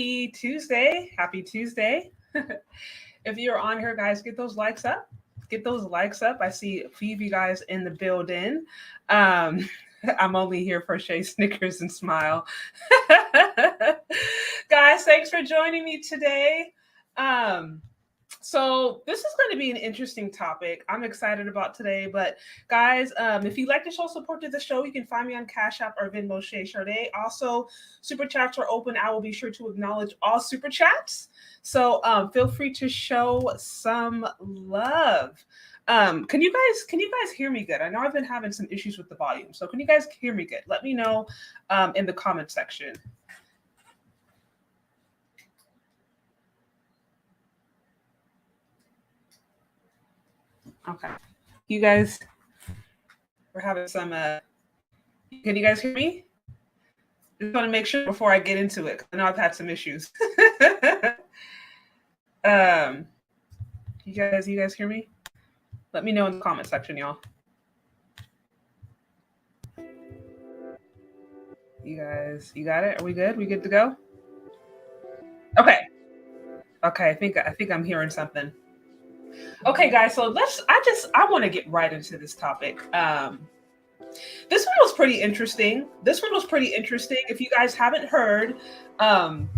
Happy Tuesday. Happy Tuesday. If you're on here, guys, get those likes up. Get those likes up. I see a few of you guys in the building. Um, I'm only here for Shay Snickers and Smile. Guys, thanks for joining me today. So this is going to be an interesting topic. I'm excited about today, but guys, if you'd like to show support to the show, you can find me on Cash App or Venmo Shay Sade. Also, super chats are open. I will be sure to acknowledge all super chats. So feel free to show some love. Can you guys hear me good? I know I've been having some issues with the volume. So can you guys hear me good? Let me know in the comment section. Okay. You guys, we're having some, can you guys hear me? Just want to make sure before I get into it. I know I've had some issues. You guys hear me? Let me know in the comment section, y'all. You guys, you got it? Are we good? We good to go? Okay. Okay, I think I'm hearing something. Okay, guys, so I want to get right into this topic. This one was pretty interesting. If you guys haven't heard, I'm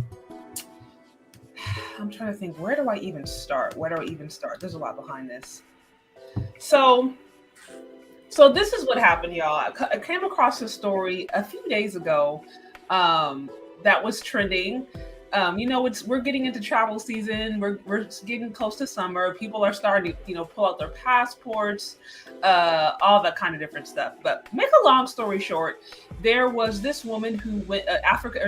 trying to think, where do I even start? There's a lot behind this. So this is what happened, y'all. I came across this story a few days ago that was trending. We're getting into travel season. We're getting close to summer. People are starting to, pull out their passports, all that kind of different stuff. But make a long story short, there was this woman who went,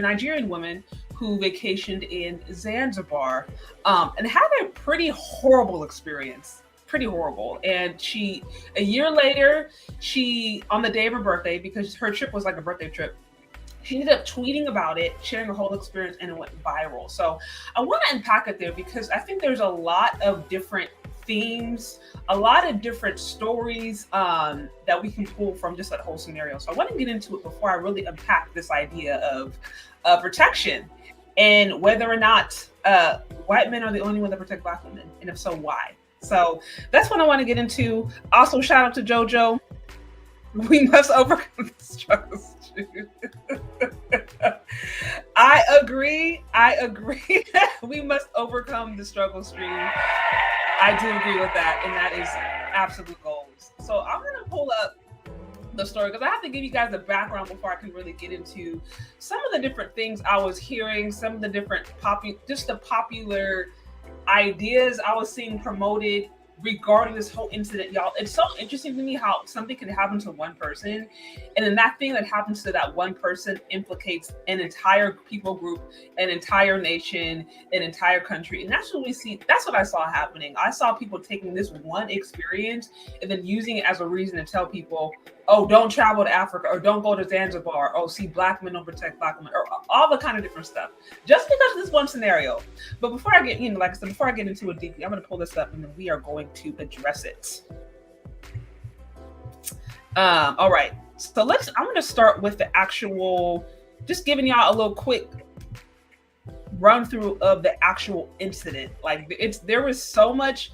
Nigerian woman who vacationed in Zanzibar, and had a pretty horrible experience. Pretty horrible. And a year later, on the day of her birthday, because her trip was like a birthday trip, she ended up tweeting about it, sharing her whole experience, and it went viral. So I want to unpack it there because I think there's a lot of different themes, a lot of different stories that we can pull from just that whole scenario. So I want to get into it before I really unpack this idea of protection and whether or not white men are the only one that protect Black women, and if so, why? So that's what I want to get into. Also, shout out to JoJo. We must overcome the struggles. I agree. We must overcome the struggle stream. I do agree with that. And that is absolute goals. So I'm going to pull up the story because I have to give you guys the background before I can really get into some of the different things I was hearing, some of the different popular ideas I was seeing promoted regarding this whole incident, y'all. It's so interesting to me how something can happen to one person, and then that thing that happens to that one person implicates an entire people group, an entire nation, an entire country. And that's what we see. That's what I saw happening. I saw people taking this one experience and then using it as a reason to tell people, oh, don't travel to Africa, or don't go to Zanzibar, or see Black men don't protect Black women, or all the kind of different stuff, just because of this one scenario. But before I get, like I said, before I get into it deeply, I'm going to pull this up and then we are going to address it. All right. So I'm going to start with the actual, just giving y'all a little quick run through of the actual incident. Like there was so much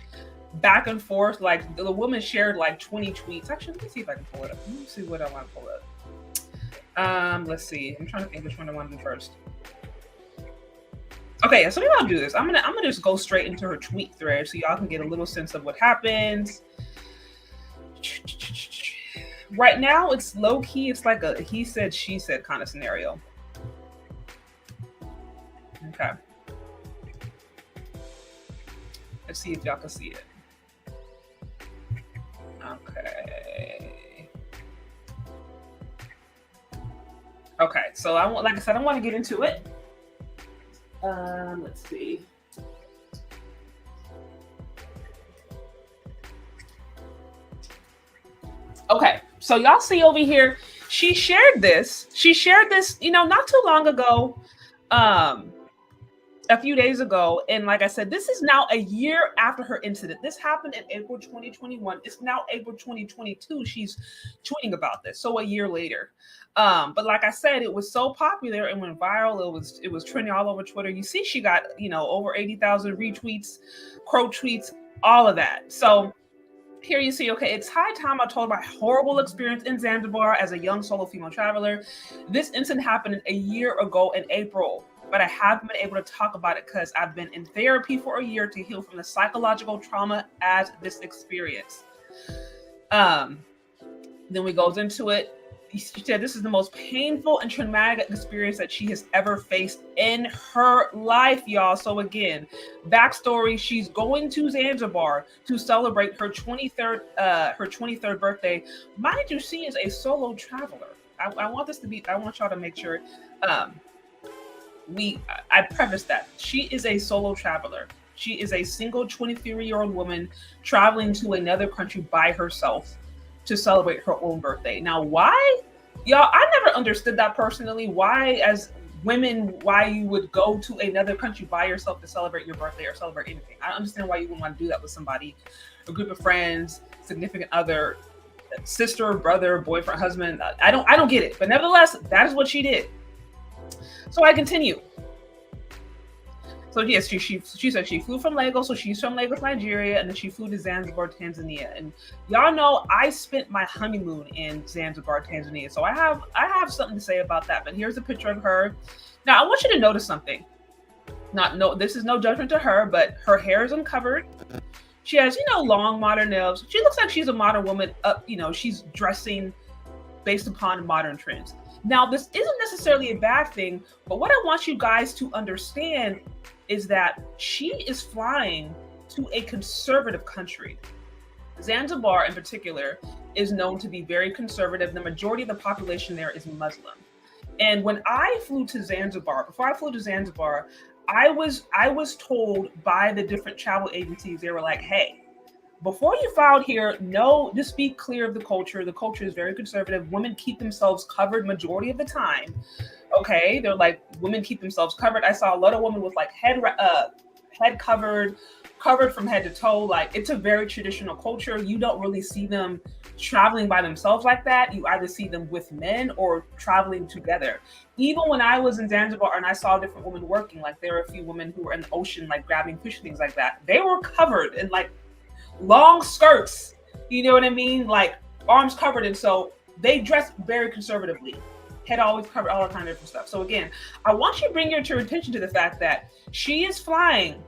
back and forth. Like the woman shared like 20 tweets. Actually, let me see if I can pull it up. Let me see what I want to pull up. Let's see. I'm trying to think which one I want to do first. Okay, so maybe I'll do this. I'm gonna just go straight into her tweet thread so y'all can get a little sense of what happens. Right now, it's low key. It's like a he said, she said kind of scenario. Okay. Let's see if y'all can see it. Okay, so I want to get into it. Let's see. Okay, so y'all see over here, she shared this, not too long ago. a few days ago. And like I said, this is now a year after her incident. This happened in April 2021. It's now April 2022. She's tweeting about this. So a year later. But like I said, it was so popular and went viral. It was trending all over Twitter. You see, she got, over 80,000 retweets, quote tweets, all of that. So here you see, okay, it's high time I told my horrible experience in Zanzibar as a young solo female traveler. This incident happened a year ago in April, but I haven't been able to talk about it because I've been in therapy for a year to heal from the psychological trauma as this experience. Then we goes into it. She said this is the most painful and traumatic experience that she has ever faced in her life, y'all. So again, backstory: she's going to Zanzibar to celebrate her 23rd birthday. Mind you, she is a solo traveler. I want y'all to make sure I preface that she is a solo traveler. She is a single 23-year-old woman traveling to another country by herself to celebrate her own birthday. Now, why? Y'all, I never understood that personally. Why, as women, why you would go to another country by yourself to celebrate your birthday or celebrate anything. I don't understand why you wouldn't want to do that with somebody, a group of friends, significant other, sister, brother, boyfriend, husband. I don't get it. But nevertheless, that is what she did. So I continue. So yes, she said she flew from Lagos. So she's from Lagos, Nigeria, and then she flew to Zanzibar, Tanzania. And y'all know I spent my honeymoon in Zanzibar, Tanzania. So I have something to say about that. But here's a picture of her. Now I want you to notice something. This is no judgment to her, but her hair is uncovered. She has, long modern nails. She looks like she's a modern woman. She's dressing based upon modern trends. Now, this isn't necessarily a bad thing, but what I want you guys to understand is that she is flying to a conservative country. Zanzibar, in particular, is known to be very conservative. The majority of the population there is Muslim. And when I flew to Zanzibar, before I flew to Zanzibar, I was told by the different travel agencies, they were like, hey, before you fly out here, just be clear of the culture. The culture is very conservative. Women keep themselves covered majority of the time. Okay, they're like, women keep themselves covered. I saw a lot of women with like head covered from head to toe. Like, it's a very traditional culture. You don't really see them traveling by themselves like that. You either see them with men or traveling together. Even when I was in Zanzibar and I saw different women working, like there were a few women who were in the ocean, like grabbing fish, things like that. They were covered in like long skirts, you know what I mean? Like arms covered. And so they dress very conservatively. Head always covered, all that kind of different stuff. So again, I want you to bring your attention to the fact that she is flying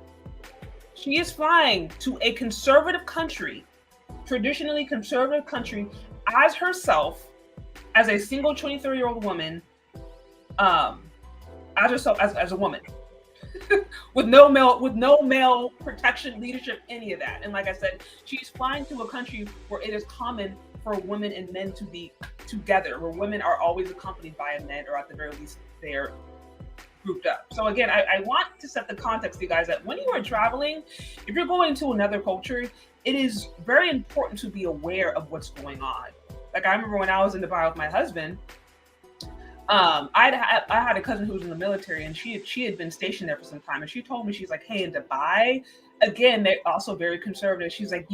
to a conservative country, traditionally conservative country, as herself, as a single 23-year-old woman, as herself, as a woman. with no male protection, leadership, any of that. And like I said, she's flying to a country where it is common for women and men to be together, where women are always accompanied by a man, or at the very least they're grouped up. So again, I want to set the context, you guys, that when you are traveling, if you're going to another culture, it is very important to be aware of what's going on. Like I remember when I was in Dubai with my husband, I had a cousin who was in the military, and she had been stationed there for some time, and she told me, she's like, hey, in Dubai, again, they're also very conservative. She's like,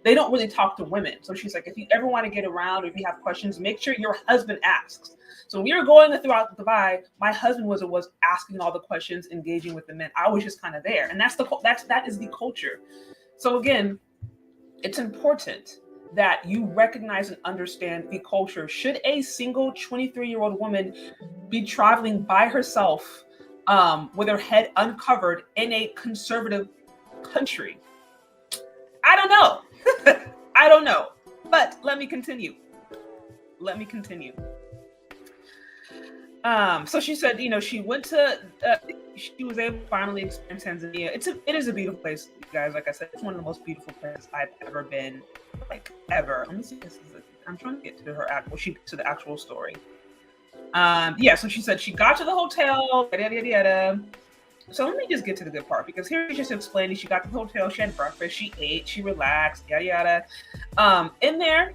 they don't really talk to women. So she's like, if you ever want to get around, or if you have questions, make sure your husband asks. So when we were going throughout Dubai, my husband was asking all the questions, engaging with the men. I was just kind of there, and that is the culture. So again, it's important that you recognize and understand the culture. Should a single 23-year-old woman be traveling by herself with her head uncovered in a conservative country? I don't know. I don't know. But let me continue. So she said, she went to, she was able to finally experience Tanzania. It is a beautiful place, you guys. Like I said, it's one of the most beautiful places I've ever been, like ever. Let me see. I'm trying to get to the actual story. So she said she got to the hotel, yada, yada, yada. So let me just get to the good part, because here she's just explaining she got to the hotel, she had breakfast, she ate, she relaxed, yada, yada. In there,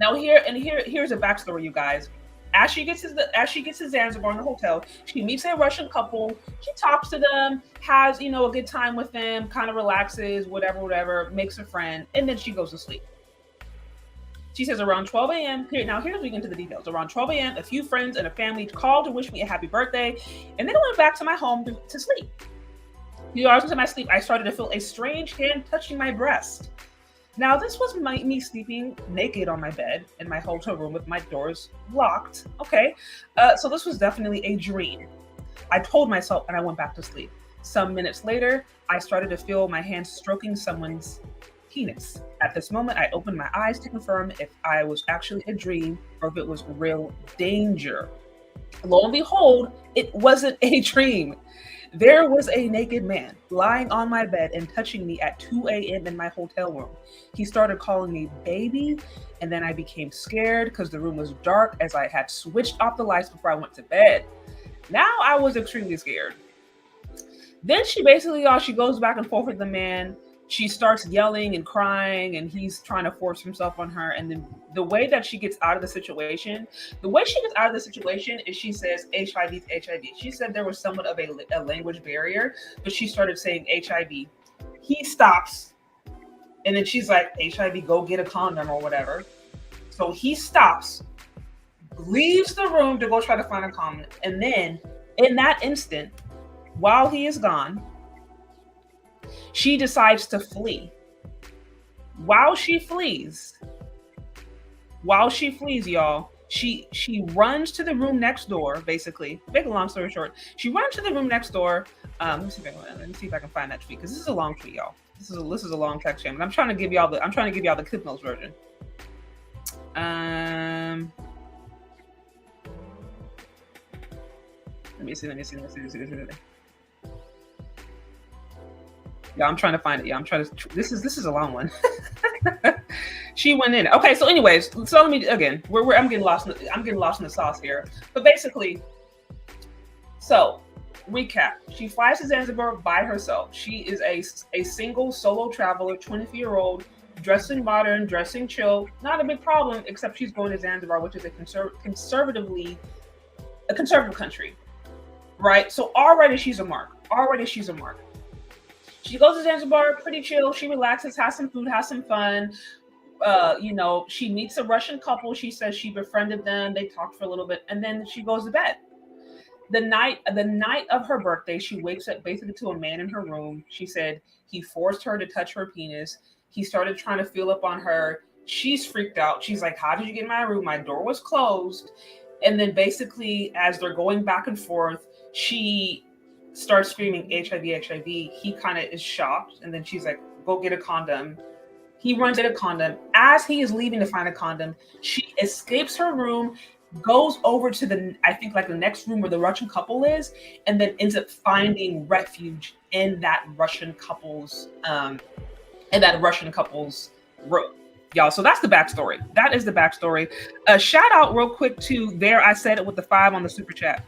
now here's a backstory, you guys. As she gets to Zanzibar in the hotel, she meets a Russian couple. She talks to them, has a good time with them, kind of relaxes, whatever, makes a friend, and then she goes to sleep. She says around 12 a.m. Now here's we get into the details. Around 12 a.m., a few friends and a family called to wish me a happy birthday, and then I went back to my home to sleep. A few hours into my sleep, I started to feel a strange hand touching my breast. Now, this was me sleeping naked on my bed in my hotel room with my doors locked. Okay, so this was definitely a dream. I told myself, and I went back to sleep. Some minutes later, I started to feel my hand stroking someone's penis. At this moment, I opened my eyes to confirm if I was actually a dream or if it was real danger. Lo and behold, it wasn't a dream. There was a naked man lying on my bed and touching me at 2 a.m. in my hotel room. He started calling me baby, and then I became scared because the room was dark as I had switched off the lights before I went to bed. Now I was extremely scared. Then she goes back and forth with the man. She starts yelling and crying, and he's trying to force himself on her. And then the way that she gets out of the situation is she says HIV. She said there was somewhat of a language barrier, but she started saying HIV. He stops, and then she's like, HIV, go get a condom or whatever. So he stops, leaves the room to go try to find a condom. And then in that instant, while he is gone, she decides to flee. While she flees, y'all, she runs to the room next door. Basically, make a long story short, she runs to the room next door. Let me see if I can find that tweet because this is a long tweet, y'all. This is a long text chain, but I'm trying to give y'all the Clip Notes version. Let me see. Yeah, I'm trying to find it. Yeah, this is a long one. She went in. Okay, so anyways, so let me again. I'm getting lost in the sauce here. But basically, so recap. She flies to Zanzibar by herself. She is a single solo traveler, 23-year-old, dressing modern, dressing chill. Not a big problem, except she's going to Zanzibar, which is a conservative country, right? So already she's a mark. She goes to Zanzibar, pretty chill. She relaxes, has some food, has some fun. She meets a Russian couple. She says she befriended them. They talked for a little bit, and then she goes to bed. The night of her birthday, she wakes up basically to a man in her room. She said he forced her to touch her penis. He started trying to feel up on her. She's freaked out. She's like, "How did you get in my room? My door was closed." And then basically, as they're going back and forth, she starts screaming HIV. He kind of is shocked, and then she's like, "Go get a condom." He runs to get a condom. As he is leaving to find a condom, she escapes her room, goes over to the next room where the Russian couple is, and then ends up finding refuge in that Russian couple's room. Y'all, so that's the backstory. That is the backstory. Shout out real quick to There I Said It with the 5 on the super chat.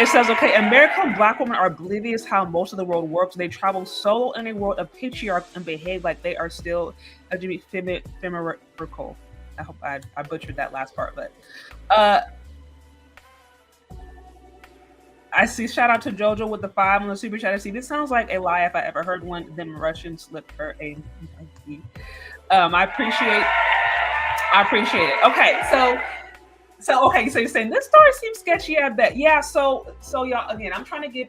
It says, okay, American Black women are oblivious how most of the world works. They travel solo in a world of patriarchy and behave like they are still LGBT feminine. I hope I butchered that last part, but I see. Shout out to JoJo with the 5 on the super chat. I see. This sounds like a lie if I ever heard one. Them Russians slipped her a. I appreciate it. Okay, so you're saying this story seems sketchy, I bet. Yeah, so y'all, again, I'm trying to give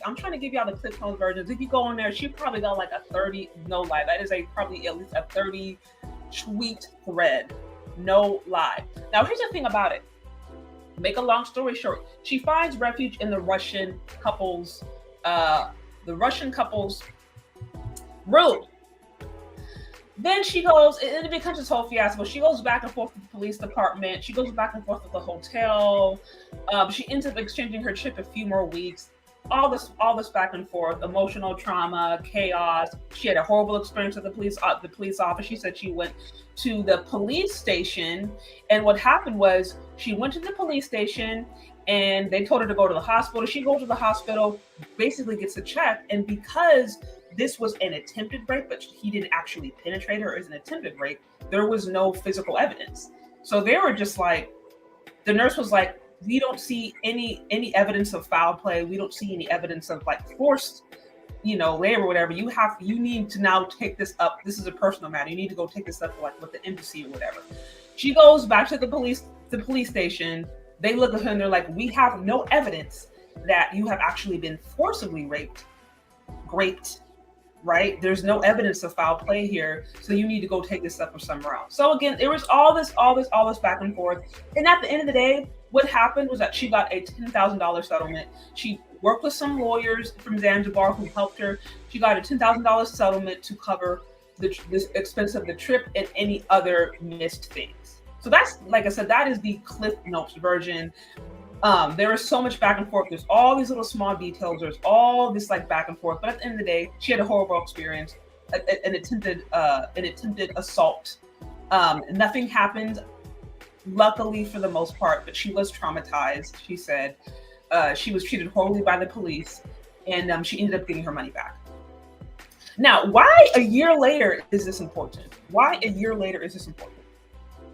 y'all the Clip Notes versions. If you go on there, she probably got like a 30, no lie. That is probably at least a 30 tweet thread. No lie. Now here's the thing about it. Make a long story short, she finds refuge in the Russian couple's room. Then she goes, it becomes this whole fiasco. She goes back and forth with the police department. She goes back and forth with the hotel. She ends up exchanging her trip a few more weeks. All this back and forth, emotional trauma, chaos. She had a horrible experience with the police officer. She said she went to the police station, and what happened was she went to the police station, and they told her to go to the hospital. She goes to the hospital, basically gets a check, and because this was an attempted rape, but he didn't actually penetrate her as an attempted rape, there was no physical evidence. So they were just like, the nurse was like, we don't see any evidence of foul play. We don't see any evidence of like forced, labor or whatever. You need to now take this up. This is a personal matter. You need to go take this up like with the embassy or whatever. She goes back to the police station. They look at her and they're like, we have no evidence that you have actually been forcibly raped, right? There's no evidence of foul play here. So you need to go take this up or somewhere else. So again, there was all this back and forth. And at the end of the day, what happened was that she got a $10,000 settlement. She worked with some lawyers from Zanzibar who helped her. She got a $10,000 settlement to cover the expense of the trip and any other missed things. So that's, like I said, that is the Cliff Notes version. There is so much back and forth. There's all these little small details. There's all this like back and forth. But at the end of the day, she had a horrible experience, an attempted assault. Nothing happened, luckily for the most part, but she was traumatized. She said she was treated horribly by the police, and she ended up getting her money back. Now, why a year later is this important? Why a year later is this important?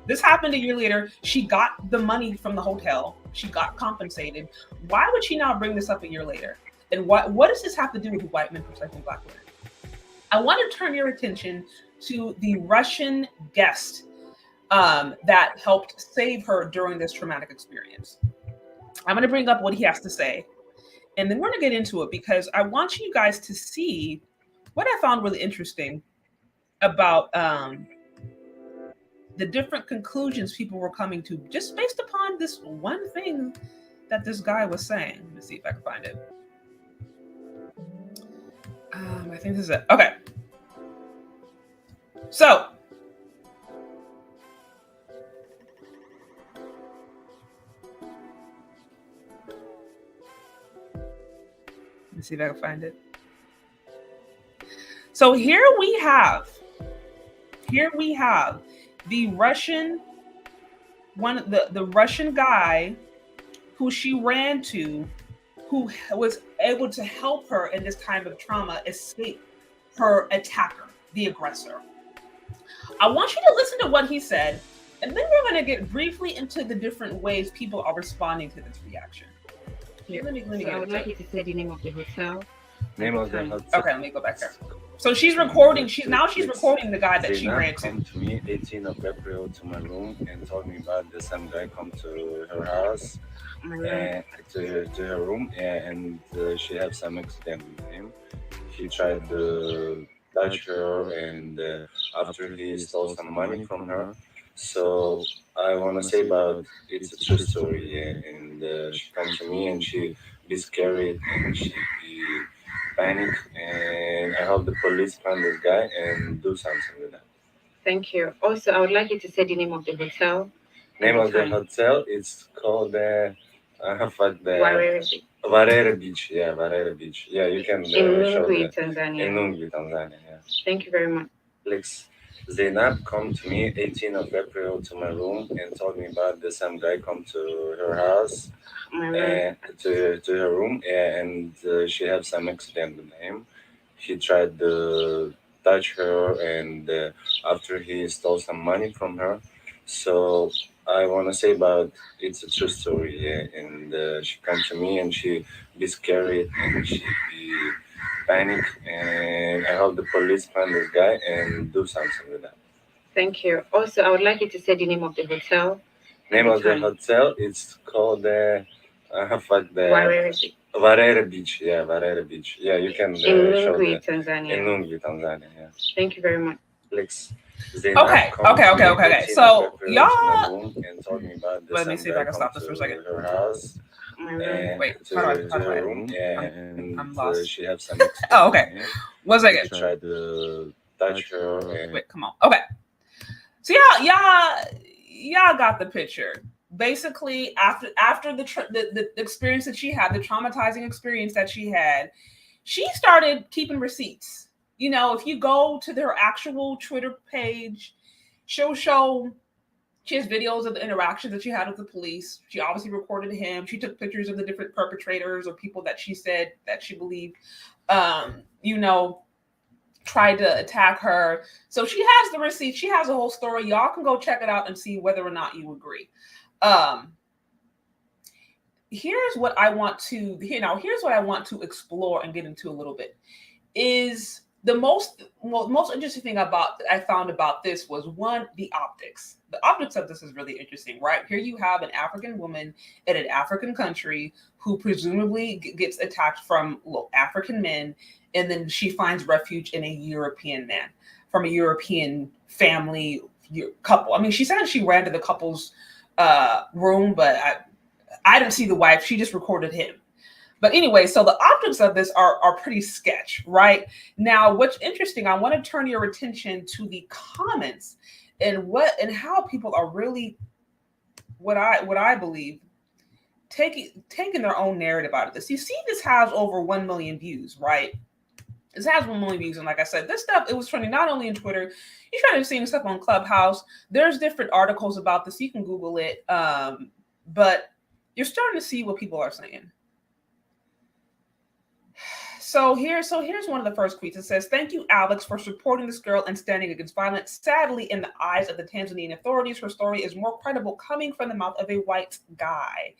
This happened a year later. She got the money from the hotel. She got compensated. Why would she now bring this up a year later? And what does this have to do with white men protecting Black women? I want to turn your attention to the Russian guest that helped save her during this traumatic experience. I'm going to bring up what he has to say, and then we're going to get into it because I want you guys to see what I found really interesting about the different conclusions people were coming to just based upon this one thing that this guy was saying. Let me see if I can find it. I think this is it. Okay. So, let me see if I can find it. So here we have the Russian the Russian guy who she ran to, who was able to help her in this time of trauma escape her attacker, the aggressor. I want you to listen to what he said, and then we're going to get briefly into the different ways people are responding to this reaction. Yeah. Let me I would like you to say the name of the hotel. Name of the hotel. Okay, let me go back there. So she's recording. She's recording the guy that she ran to. Come to me 18th of April to my room and told me about the same guy come to her house and to her room and she had some accident with him. He tried to touch her and after he stole some money from her. So I want to say about it's a true story and she come to me and she be scared and she be panic and I hope the police find this guy and do something with that. Thank you. Also, I would like you to say the name of the hotel. Name of the hotel is called Warrior Beach. Yeah, Warrior Beach. Yeah, you can in show Nungwi, the Tanzania. in Nungwi, Tanzania. Yeah. Thank you very much. Please, Zainab come to me 18th of April to my room and told me about the same guy come to her house and to her room and she had some accident with him. He tried to touch her and after he stole some money from her. So I want to say about it's a true story and she come to me and she be scared and she be panic and I hope the police find this guy and do something with that. Thank you. Also, I would like you to say the name of the hotel. Name of the hotel is called Warrior Beach. Yeah, Warrior Beach. Yeah, you can in show Nungwi, the Tanzania. in Nungwi, Tanzania. Yeah. Thank you very much. Please. Okay. So y'all, and told me about this let me see if I can stop this for a second. Her house. Wait, To how do I her room, and I'm lost. she had some. Oh, okay. 1 second. She tried to touch her. And Wait, come on. Okay. So y'all got the picture. Basically, after the experience that she had, the traumatizing experience that she had, she started keeping receipts. If you go to their actual Twitter page, she'll show She has videos of the interactions that she had with the police. She obviously recorded him. She took pictures of the different perpetrators or people that she said that she believed, tried to attack her. So she has the receipt. She has a whole story. Y'all can go check it out and see whether or not you agree. Here's what I want to explore and get into a little bit. Is the most interesting thing I found about this was, one, the optics. The optics of this is really interesting, right? Here you have an African woman in an African country who presumably gets attacked from African men, and then she finds refuge in a European man from a European family couple. I mean, she said she ran to the couple's room, but I didn't see the wife. She just recorded him. But anyway, so the optics of this are pretty sketch, right? Now, what's interesting, I want to turn your attention to the comments and how people are really, what I believe, taking their own narrative out of this. You see, this has over 1 million views, right? This has 1 million views, and like I said, this stuff, it was trending not only on Twitter. You try to see stuff on Clubhouse. There's different articles about this. You can Google it, but you're starting to see what people are saying. So here's one of the first tweets. It says, "Thank you, Alex, for supporting this girl and standing against violence. Sadly, in the eyes of the Tanzanian authorities, her story is more credible coming from the mouth of a white guy.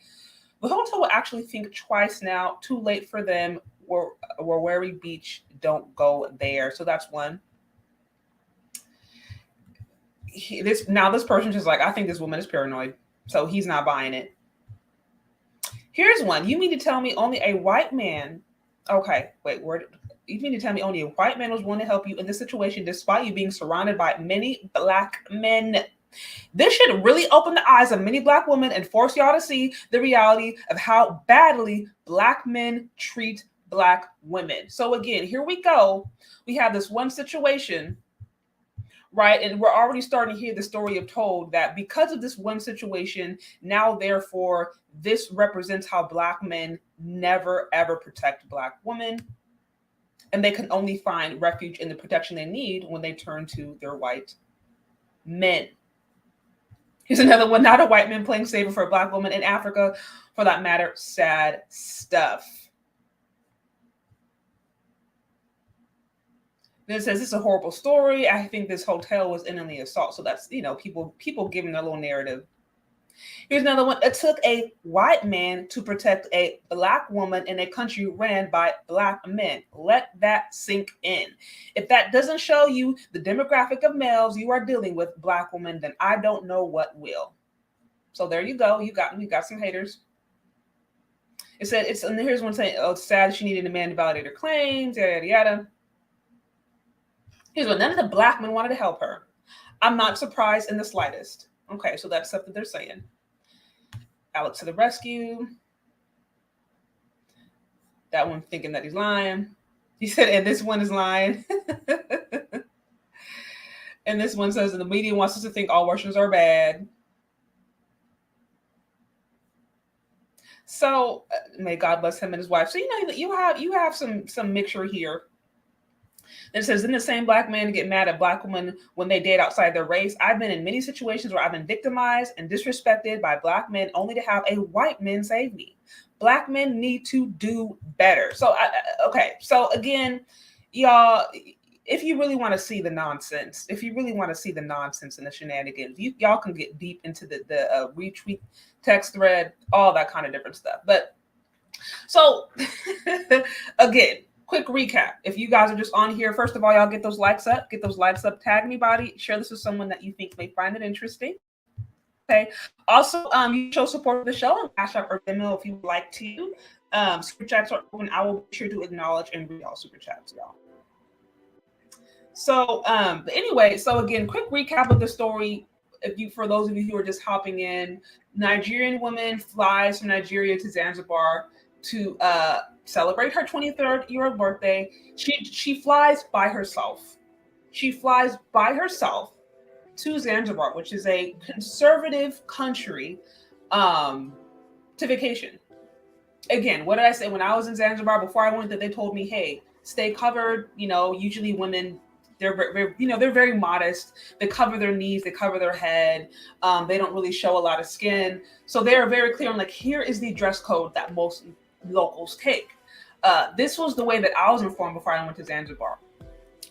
The hotel will actually think twice now. Too late for them. Warwari Beach, don't go there." So that's one. This person's just like, I think this woman is paranoid. So he's not buying it. Here's one. You mean to tell me only a white man... Okay, wait, you mean to tell me only a white man was willing to help you in this situation despite you being surrounded by many black men? This should really open the eyes of many black women and force y'all to see the reality of how badly black men treat black women. So again, here we go. We have this one situation, right? And we're already starting to hear the story of told that because of this one situation, now therefore this represents how black men never ever protect black women, and they can only find refuge in the protection they need when they turn to their white men. Here's another one. Not a white man playing saver for a black woman in Africa, for that matter. Sad stuff. Then it says, "This is a horrible story. I think this hotel was in on the assault." So that's, people giving their little narrative. Here's another one. "It took a white man to protect a black woman in a country ran by black men." Let that sink in. If that doesn't show you the demographic of males you are dealing with, black women, then I don't know what will. So there you go. You got some haters. It said and here's one saying, "Oh, it's sad she needed a man to validate her claims, yada yada yada." Here's one. "None of the black men wanted to help her. I'm not surprised in the slightest." Okay, so that's stuff that they're saying. "Alex to the rescue." That one thinking that he's lying. He said, "And this one is lying." And this one says, "And the media wants us to think all Russians are bad." So may God bless him and his wife. So you have some mixture here. It says, "Then the same black man get mad at black women when they date outside their race. I've been in many situations where I've been victimized and disrespected by black men only to have a white man save me. Black men need to do better." So, okay. So again, y'all, if you really want to see the nonsense, and the shenanigans, y'all can get deep into the retweet text thread, all that kind of different stuff. But so again, quick recap. If you guys are just on here, first of all, y'all get those likes up, tag anybody, share this with someone that you think may find it interesting. Okay. Also, you show support for the show on Cash App or Venmo if you would like to. Super chats are open. I will be sure to acknowledge and read all super chats, y'all. So, but anyway, so again, quick recap of the story. For those of you who are just hopping in, Nigerian woman flies from Nigeria to Zanzibar to celebrate her 23rd year birthday. She flies by herself. To Zanzibar, which is a conservative country, to vacation. Again, what did I say when I was in Zanzibar? Before I went there, they told me, "Hey, stay covered." Usually women They're very, they're very modest. They cover their knees, they cover their head. They don't really show a lot of skin. So they are very clear on like, here is the dress code that most locals take. This was the way that I was informed before I went to Zanzibar.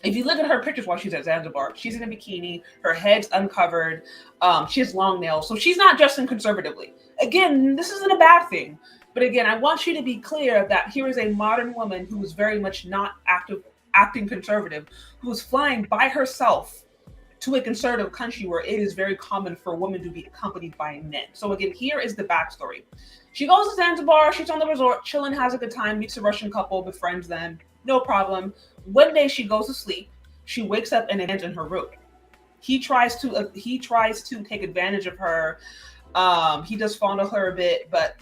If you look at her pictures while she's at Zanzibar, she's in a bikini, her head's uncovered, she has long nails, so she's not dressing conservatively. Again, this isn't a bad thing, but again, I want you to be clear that here is a modern woman who is very much not acting conservative, who is flying by herself to a conservative country where it is very common for women to be accompanied by men. So again, here is the backstory. She goes to Zanzibar, she's on the resort, chilling, has a good time, meets a Russian couple, befriends them, no problem. One day she goes to sleep. She wakes up and it's in her room. He tries to take advantage of her. He does fondle her a bit, but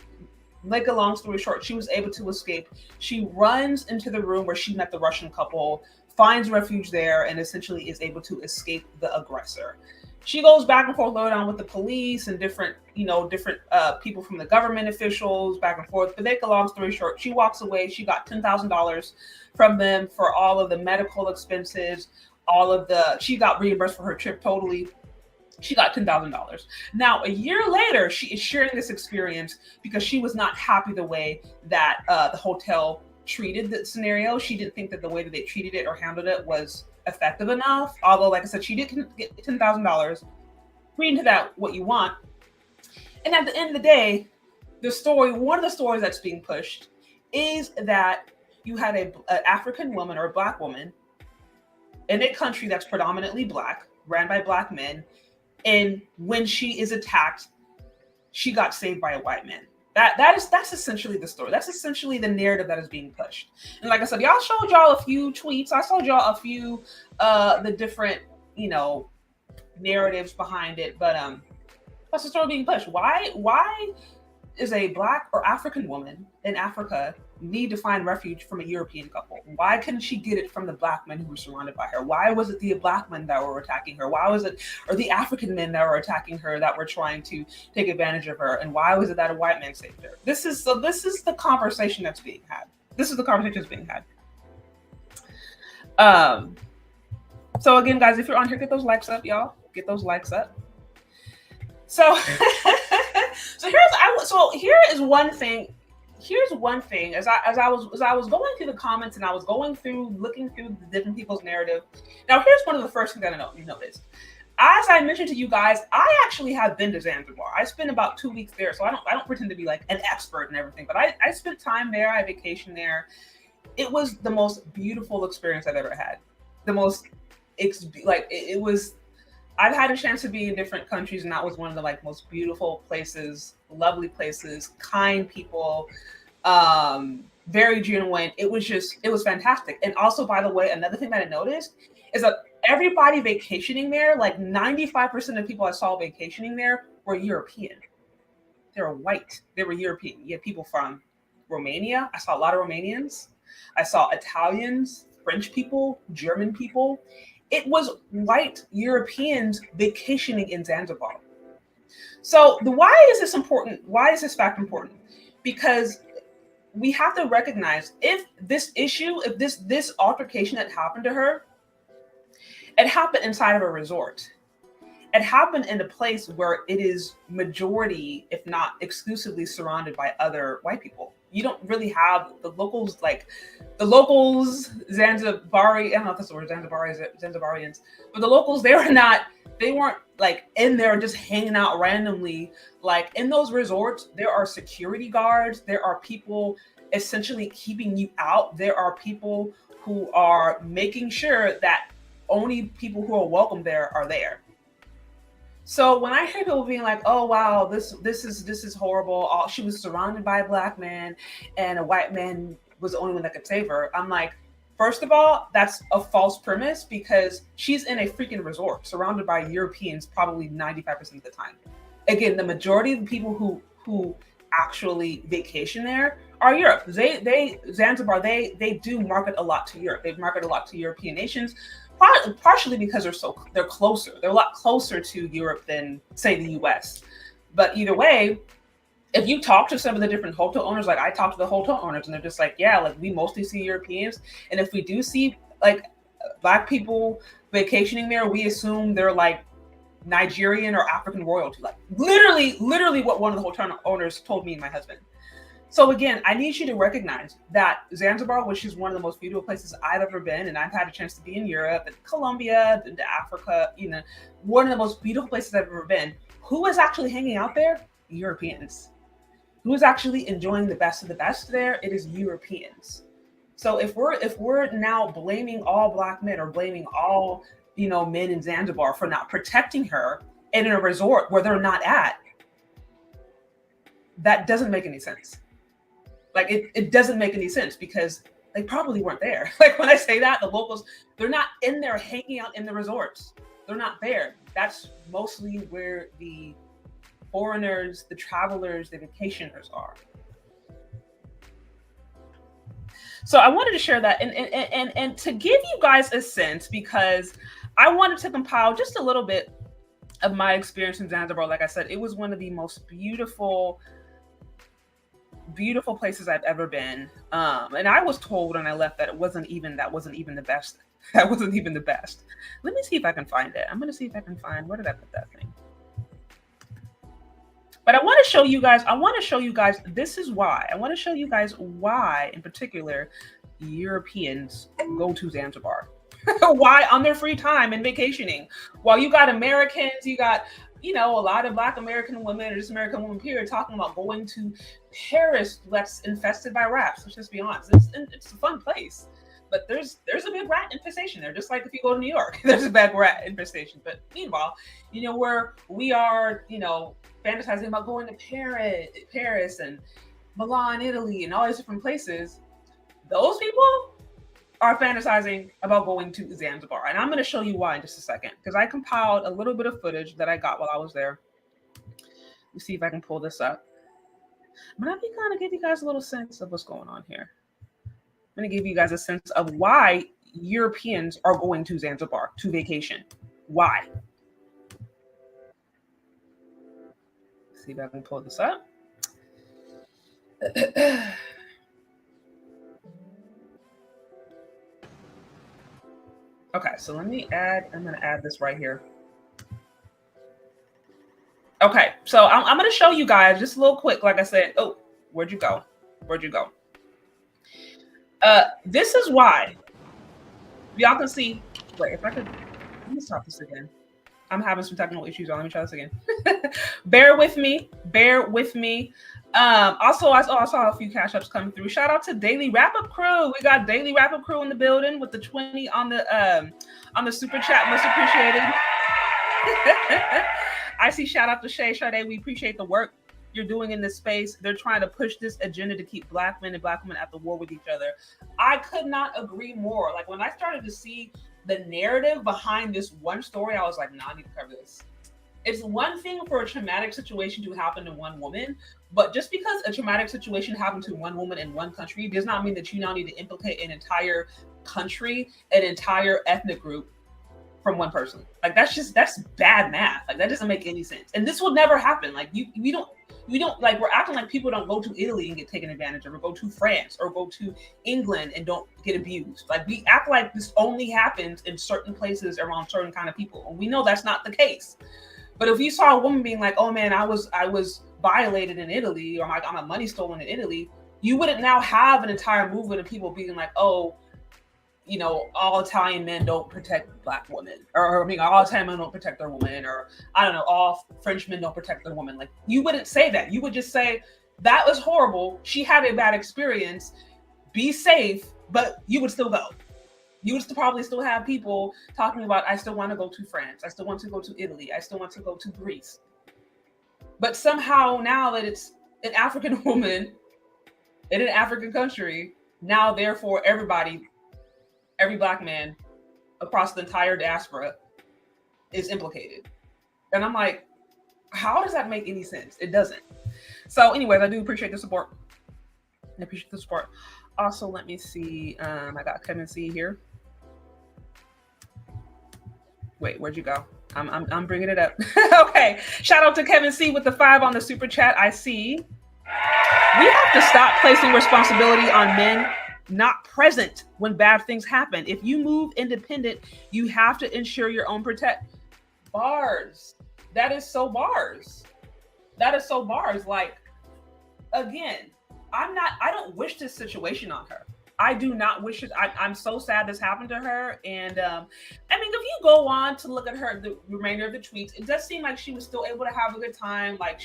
make a long story short, she was able to escape. She runs into the room where she met the Russian couple, finds refuge there, and essentially is able to escape the aggressor. She goes back and forth lowdown with the police and different people from the government officials back and forth. But make a long story short, she walks away. She got $10,000 from them for all of the medical expenses, she got reimbursed for her trip totally. She got $10,000. Now, a year later, she is sharing this experience because she was not happy the way that the hotel treated the scenario. She didn't think that the way that they treated it or handled it was effective enough. Although, like I said, she did get $10,000. Read into that what you want. And at the end of the day, one of the stories that's being pushed is that you had an African woman or a Black woman in a country that's predominantly Black, ran by Black men, and when she is attacked, she got saved by a white man. That's essentially the story. That's essentially the narrative that is being pushed. And like I said, y'all showed y'all a few tweets. I showed y'all a few the different narratives behind it, but that's the story being pushed. Why is a Black or African woman in Africa need to find refuge from a European couple? Why couldn't she get it from the Black men who were surrounded by her? Why was it the Black men that were attacking her? Why was it, or the African men that were attacking her that were trying to take advantage of her? And why was it that a white man saved her? This is the conversation that's being had. This is the conversation that's being had. So again, guys, if you're on here, get those likes up, y'all. Get those likes up. So, here is one thing. Here's one thing. As I was going through the comments and I was looking through the different people's narrative. Now, here's one of the first things that you noticed. As I mentioned to you guys, I actually have been to Zanzibar. I spent about 2 weeks there, so I don't pretend to be like an expert and everything, but I spent time there. I vacationed there. It was the most beautiful experience I've ever had. It was. I've had a chance to be in different countries, and that was one of the most beautiful places, lovely places, kind people, very genuine. It was fantastic. And also, by the way, another thing that I noticed is that everybody vacationing there, 95% of people I saw vacationing there were European. They were white. They were European. You had people from Romania. I saw a lot of Romanians. I saw Italians, French people, German people. It was white Europeans vacationing in Zanzibar. So why is this important? Why is this fact important? Because we have to recognize if this altercation that happened to her, it happened inside of a resort. It happened in a place where it is majority, if not exclusively, surrounded by other white people. You don't really have the locals, Zanzibari, I don't know if that's the word, Zanzibarians, but the locals, they weren't in there just hanging out randomly. In those resorts, there are security guards, there are people essentially keeping you out. There are people who are making sure that only people who are welcome there are there. So when I hear people being like, "Oh wow, this is horrible," she was surrounded by a Black man, and a white man was the only one that could save her, I'm like, first of all, that's a false premise because she's in a freaking resort surrounded by Europeans probably 95% of the time. Again, the majority of the people who actually vacation there are Europe. Zanzibar, they do market a lot to Europe. They market a lot to European nations. Partially because they're closer. They're a lot closer to Europe than, say, the US. But either way, if you talk to some of the different hotel owners, I talk to the hotel owners and they're just we mostly see Europeans. And if we do see Black people vacationing there, we assume they're like Nigerian or African royalty, like literally what one of the hotel owners told me and my husband. So again, I need you to recognize that Zanzibar, which is one of the most beautiful places I've ever been, and I've had a chance to be in Europe and Colombia, and Africa, one of the most beautiful places I've ever been. Who is actually hanging out there? Europeans. Who is actually enjoying the best of the best there? It is Europeans. So if we're now blaming all Black men or blaming all men in Zanzibar for not protecting her in a resort where they're not at, that doesn't make any sense. Like it doesn't make any sense because they probably weren't there. Like when I say that, the locals, they're not in there hanging out in the resorts. They're not there. That's mostly where the foreigners, the travelers, the vacationers are. So I wanted to share that and to give you guys a sense, because I wanted to compile just a little bit of my experience in Zanzibar. Like I said, it was one of the most beautiful places I've ever been. And I was told when I left that that wasn't even the best. That wasn't even the best. Let me see if I can find it. I'm going to see if I can find, where did I put that thing? But I want to show you guys, this is why. I want to show you guys why, in particular, Europeans go to Zanzibar. Why on their free time and vacationing. While you got Americans, you got, a lot of Black American women or just American women period talking about going to Paris that's infested by rats. Let's just be honest. It's a fun place. But there's a big rat infestation there, just like if you go to New York, there's a big rat infestation. But meanwhile, where we are, fantasizing about going to Paris and Milan, Italy, and all these different places, those people are fantasizing about going to Zanzibar. And I'm going to show you why in just a second, because I compiled a little bit of footage that I got while I was there. Let's see if I can pull this up. I'm going to kind of give you guys a little sense of what's going on here. I'm going to give you guys a sense of why Europeans are going to Zanzibar to vacation. Why? Let's see if I can pull this up. Okay, so I'm going to add this right here. Okay, so I'm going to show you guys just a little quick, like I said. Oh, where'd you go? This is why. Y'all can see, wait, if I could, let me stop this again. I'm having some technical issues. Let me try this again. Bear with me. Also, I saw a few cash ups coming through. Shout out to Daily Wrap Up Crew. We got Daily Wrap Up Crew in the building with the 20 on the super chat. Much appreciated. I see shout out to Shay Sade. We appreciate the work you're doing in this space. They're trying to push this agenda to keep Black men and Black women at the war with each other. I could not agree more. Like when I started to see the narrative behind this one story, I was like, nah, I need to cover this. It's one thing for a traumatic situation to happen to one woman, but just because a traumatic situation happened to one woman in one country does not mean that you now need to implicate an entire country, an entire ethnic group from one person. Like that's bad math. Like that doesn't make any sense. And this will never happen. Like we don't like, we're acting like people don't go to Italy and get taken advantage of, or go to France or go to England and don't get abused. Like we act like this only happens in certain places around certain kind of people. And we know that's not the case. But if you saw a woman being like, oh man, I was violated in Italy, or I got my money stolen in Italy, you wouldn't now have an entire movement of people being like, oh, all Italian men don't protect Black women, or all Italian men don't protect their women, or I don't know, all French men don't protect their women. Like you wouldn't say that. You would just say that was horrible. She had a bad experience. Be safe, but you would still go. You would probably still have people talking about, I still want to go to France. I still want to go to Italy. I still want to go to Greece. But somehow now that it's an African woman in an African country, now therefore every Black man across the entire diaspora is implicated. And I'm like, how does that make any sense? It doesn't. So anyways, I do appreciate the support. Also, let me see. I got Kevin C here. Wait, where'd you go? I'm bringing it up. Okay. Shout out to Kevin C with the 5 on the super chat. I see. We have to stop placing responsibility on men not present when bad things happen. If you move independent, you have to ensure your own protect. Bars. That is so bars. That is so bars. Like, again, I don't wish this situation on her. I do not wish it. I'm so sad this happened to her. And I mean, if you go on to look at her, the remainder of the tweets, it does seem like she was still able to have a good time. Like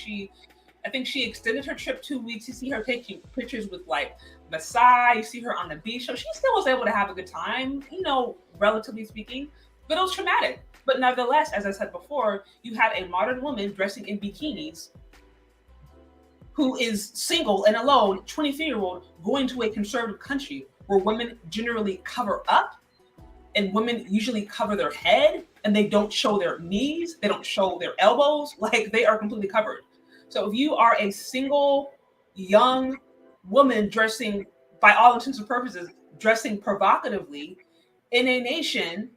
I think she extended her trip 2 weeks. You see her taking pictures with like Masai. You see her on the beach. So she still was able to have a good time, relatively speaking. But it was traumatic. But nevertheless, as I said before, you had a modern woman dressing in bikinis who is single and alone, 23-year-old, going to a conservative country where women generally cover up and women usually cover their head and they don't show their knees, they don't show their elbows, like they are completely covered. So if you are a single, young woman dressing, by all intents and purposes, dressing provocatively in a nation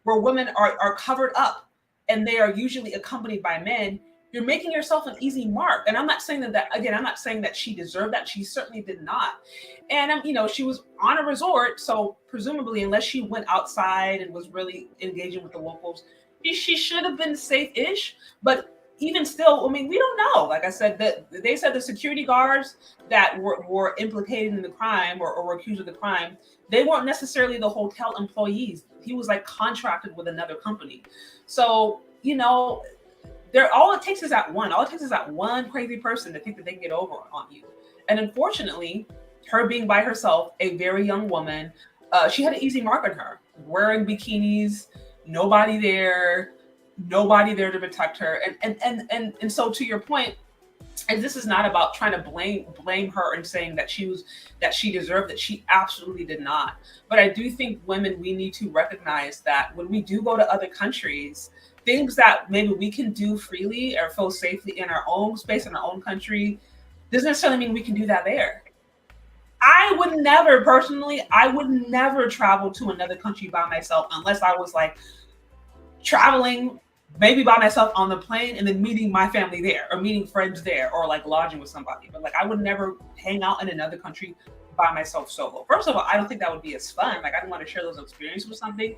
where women are covered up and they are usually accompanied by men, you're making yourself an easy mark. And I'm not saying I'm not saying that she deserved that. She certainly did not. And, she was on a resort. So presumably, unless she went outside and was really engaging with the locals, she should have been safe-ish. But even still, I mean, we don't know. Like I said, that they said the security guards that were implicated in the crime or were accused of the crime, they weren't necessarily the hotel employees. He was like contracted with another company. So, all it takes is that one crazy person to think that they can get over on you. And unfortunately, her being by herself, a very young woman, she had an easy mark on her, wearing bikinis, nobody there to protect her. And so to your point, and this is not about trying to blame her and saying that she deserved it. She absolutely did not. But I do think women, we need to recognize that when we do go to other countries, things that maybe we can do freely or feel safely in our own space, in our own country, doesn't necessarily mean we can do that there. I would never travel to another country by myself unless I was like traveling maybe by myself on the plane and then meeting my family there or meeting friends there or like lodging with somebody. But like I would never hang out in another country by myself solo. First of all, I don't think that would be as fun. Like I don't want to share those experiences with something.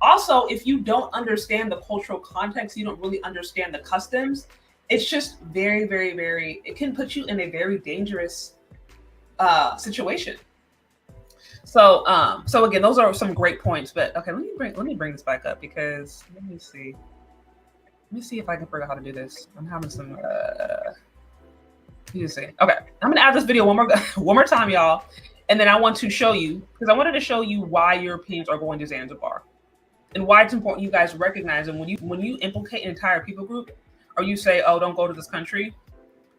Also, if you don't understand the cultural context, you don't really understand the customs, it's just very, very, very, it can put you in a very dangerous situation. So again, those are some great points. But okay, let me bring this back up because let me see if I can figure out how to do this. I'm having some. You see, okay, I'm gonna add this video one more time, y'all, and then I want to show you because I wanted to show you why Europeans are going to Zanzibar and why it's important you guys recognize. And when you implicate an entire people group, or you say, "Oh, don't go to this country,"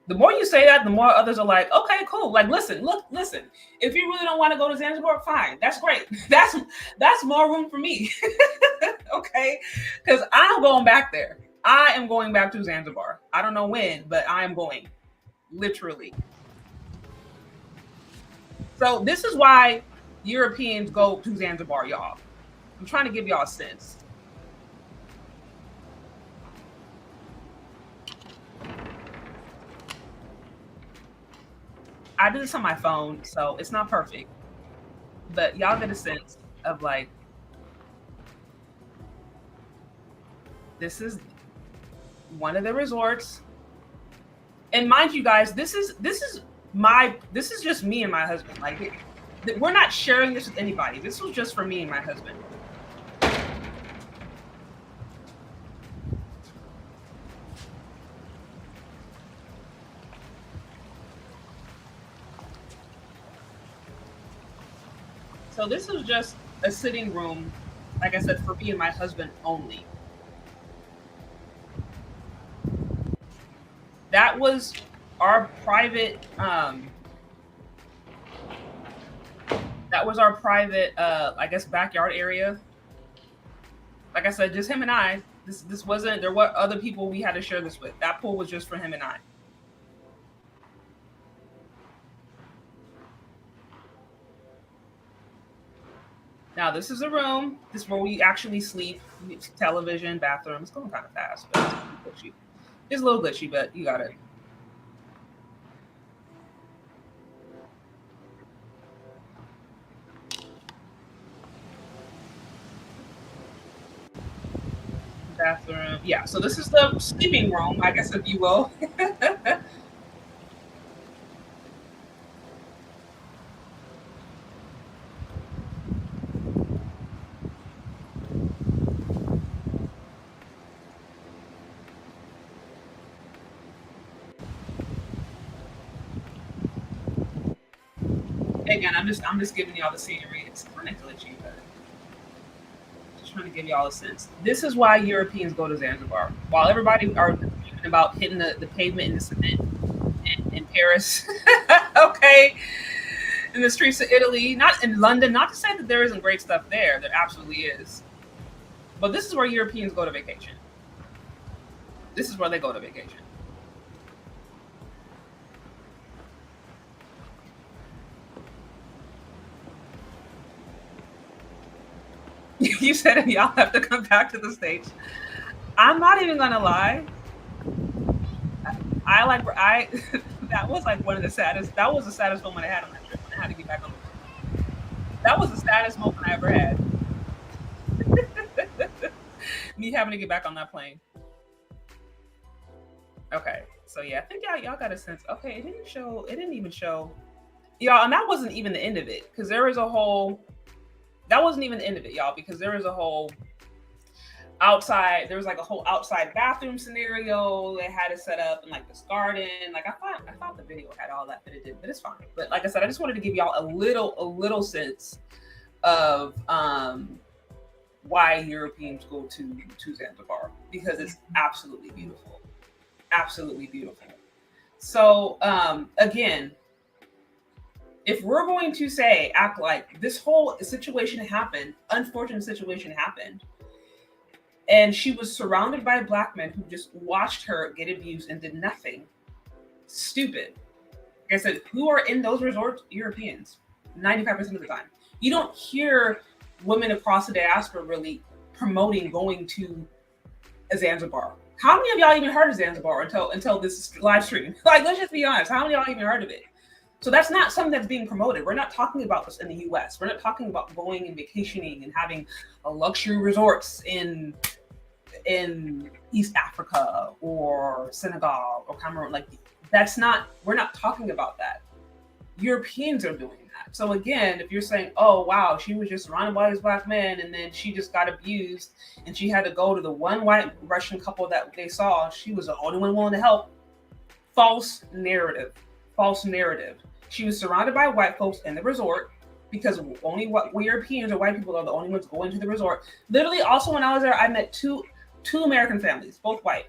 the more you say that, the more others are like, okay, cool. Like, listen. If you really don't want to go to Zanzibar, fine. That's great. That's more room for me. Okay. Because I'm going back there. I am going back to Zanzibar. I don't know when, but I am going. Literally. So this is why Europeans go to Zanzibar, y'all. I'm trying to give y'all a sense. I do this on my phone, so it's not perfect. But y'all get a sense of like, this is one of the resorts. And mind you guys, this is just me and my husband. Like we're not sharing this with anybody. This was just for me and my husband. So this is just a sitting room, like I said, for me and my husband only. That was our private, I guess, backyard area. Like I said, just him and I. This wasn't, there were other people we had to share this with. That pool was just for him and I. Now, this is a room. This is where we actually sleep. Television, bathroom. It's going kind of fast, but it's a little glitchy, but you got it. bathroom. Yeah, so this is the sleeping room, I guess, if you will. Again, I'm just giving y'all the scenery. It's kind of glitchy, but just trying to give y'all a sense. This is why Europeans go to Zanzibar. While everybody are talking about hitting the pavement in the cement in Paris, okay, in the streets of Italy, not in London. Not to say that there isn't great stuff there. There absolutely is. But this is where Europeans go to vacation. This is where they go to vacation. You said y'all have to come back to the States. I'm not even gonna lie. I that was like one of the saddest. That was the saddest moment I had on that trip when I had to get back on the plane. That was the saddest moment I ever had. Me having to get back on that plane. Okay, so yeah, I think y'all got a sense. Okay, it didn't show. It didn't even show. Y'all, and that wasn't even the end of it because there was a whole. That wasn't even the end of it, y'all, because there was a whole outside. There was like a whole outside bathroom scenario. They had it set up in like this garden. Like I thought the video had all that, but it didn't. But it's fine. But like I said, I just wanted to give y'all a little sense of why Europeans go to Zanzibar, because it's absolutely beautiful, absolutely beautiful. So again, if we're going to say act like this whole situation happened, unfortunate situation happened, and she was surrounded by black men who just watched her get abused and did nothing. Stupid. Like I said, who are in those resorts? Europeans, 95% of the time. You don't hear women across the diaspora really promoting going to a Zanzibar. How many of y'all even heard of Zanzibar until this live stream? Like, let's just be honest. How many of y'all even heard of it? So that's not something that's being promoted. We're not talking about this in the US. We're not talking about going and vacationing and having a luxury resorts in East Africa or Senegal or Cameroon. Like, that's not, we're not talking about that. Europeans are doing that. So again, if you're saying, oh wow, she was just surrounded by these black men and then she just got abused and she had to go to the one white Russian couple that they saw, she was the only one willing to help. False narrative. False narrative. She was surrounded by white folks in the resort because only what Europeans or white people are the only ones going to the resort. Literally, also when I was there, I met two American families, both white.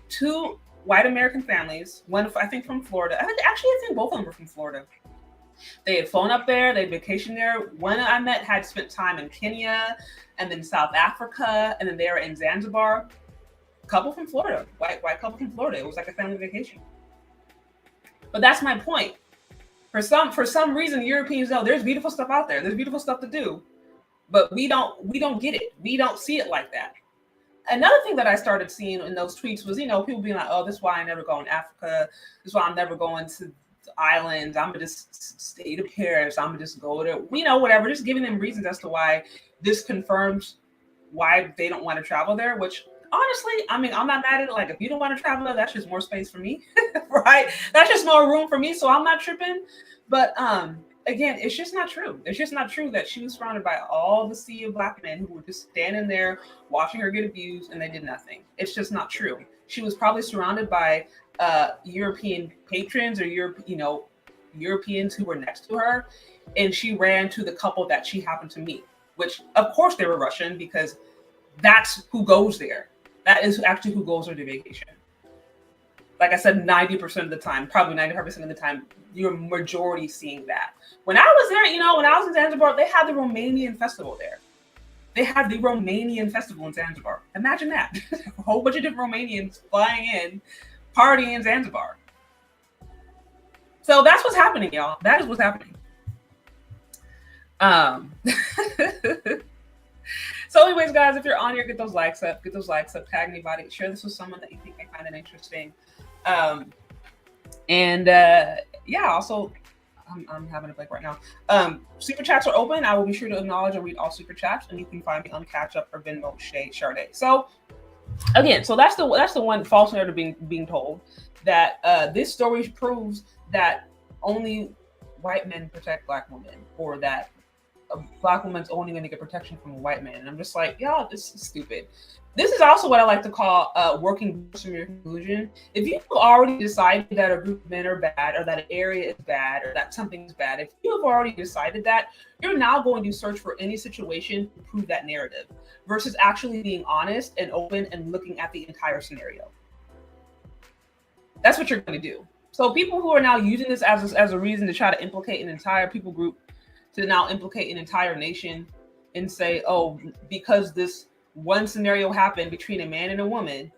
Two white American families, one I think from Florida. I think both of them were from Florida. They had flown up there, they vacationed there. One I met had spent time in Kenya and then South Africa, and then they were in Zanzibar. Couple from Florida, white couple from Florida. It was like a family vacation. But that's my point. For some reason, Europeans know there's beautiful stuff out there. There's beautiful stuff to do, but we don't get it. We don't see it like that. Another thing that I started seeing in those tweets was, people being like, oh, this is why I never go in Africa. This is why I'm never going to islands. I'm gonna just stay to Paris. I'm gonna just go there. Whatever. Just giving them reasons as to why this confirms why they don't want to travel there, which honestly, I'm not mad at it. Like, if you don't want to travel there, that's just more space for me, right? That's just more room for me, so I'm not tripping. But again, it's just not true. It's just not true that she was surrounded by all the sea of black men who were just standing there watching her get abused and they did nothing. It's just not true. She was probably surrounded by European patrons or Europeans who were next to her, and she ran to the couple that she happened to meet, which of course they were Russian because that's who goes there. That is actually who goes on the vacation. Like I said, 90% of the time, probably 95% of the time, you're majority seeing that. When I was there, when I was in Zanzibar, they had the Romanian festival there. They had the Romanian festival in Zanzibar. Imagine that. A whole bunch of different Romanians flying in, partying in Zanzibar. So that's what's happening, y'all. That is what's happening. So anyways, guys, if you're on here, get those likes up, tag anybody, share this with someone that you think may find it interesting. Also, I'm having a break right now. Super chats are open. I will be sure to acknowledge and read all super chats, and you can find me on Catch Up or Venmo Sade. So Again, so that's the one false narrative being told, that this story proves that only white men protect black women, or that a black woman's only going to get protection from a white man. And I'm just like, y'all, this is stupid. This is also what I like to call working from your conclusion. If you've already decided that a group of men are bad, or that an area is bad, or that something is bad, if you have already decided that, you're now going to search for any situation to prove that narrative, versus actually being honest and open and looking at the entire scenario. That's what you're going to do. So people who are now using this as a reason to try to implicate an entire people group, to now implicate an entire nation and say, oh, because this one scenario happened between a man and a woman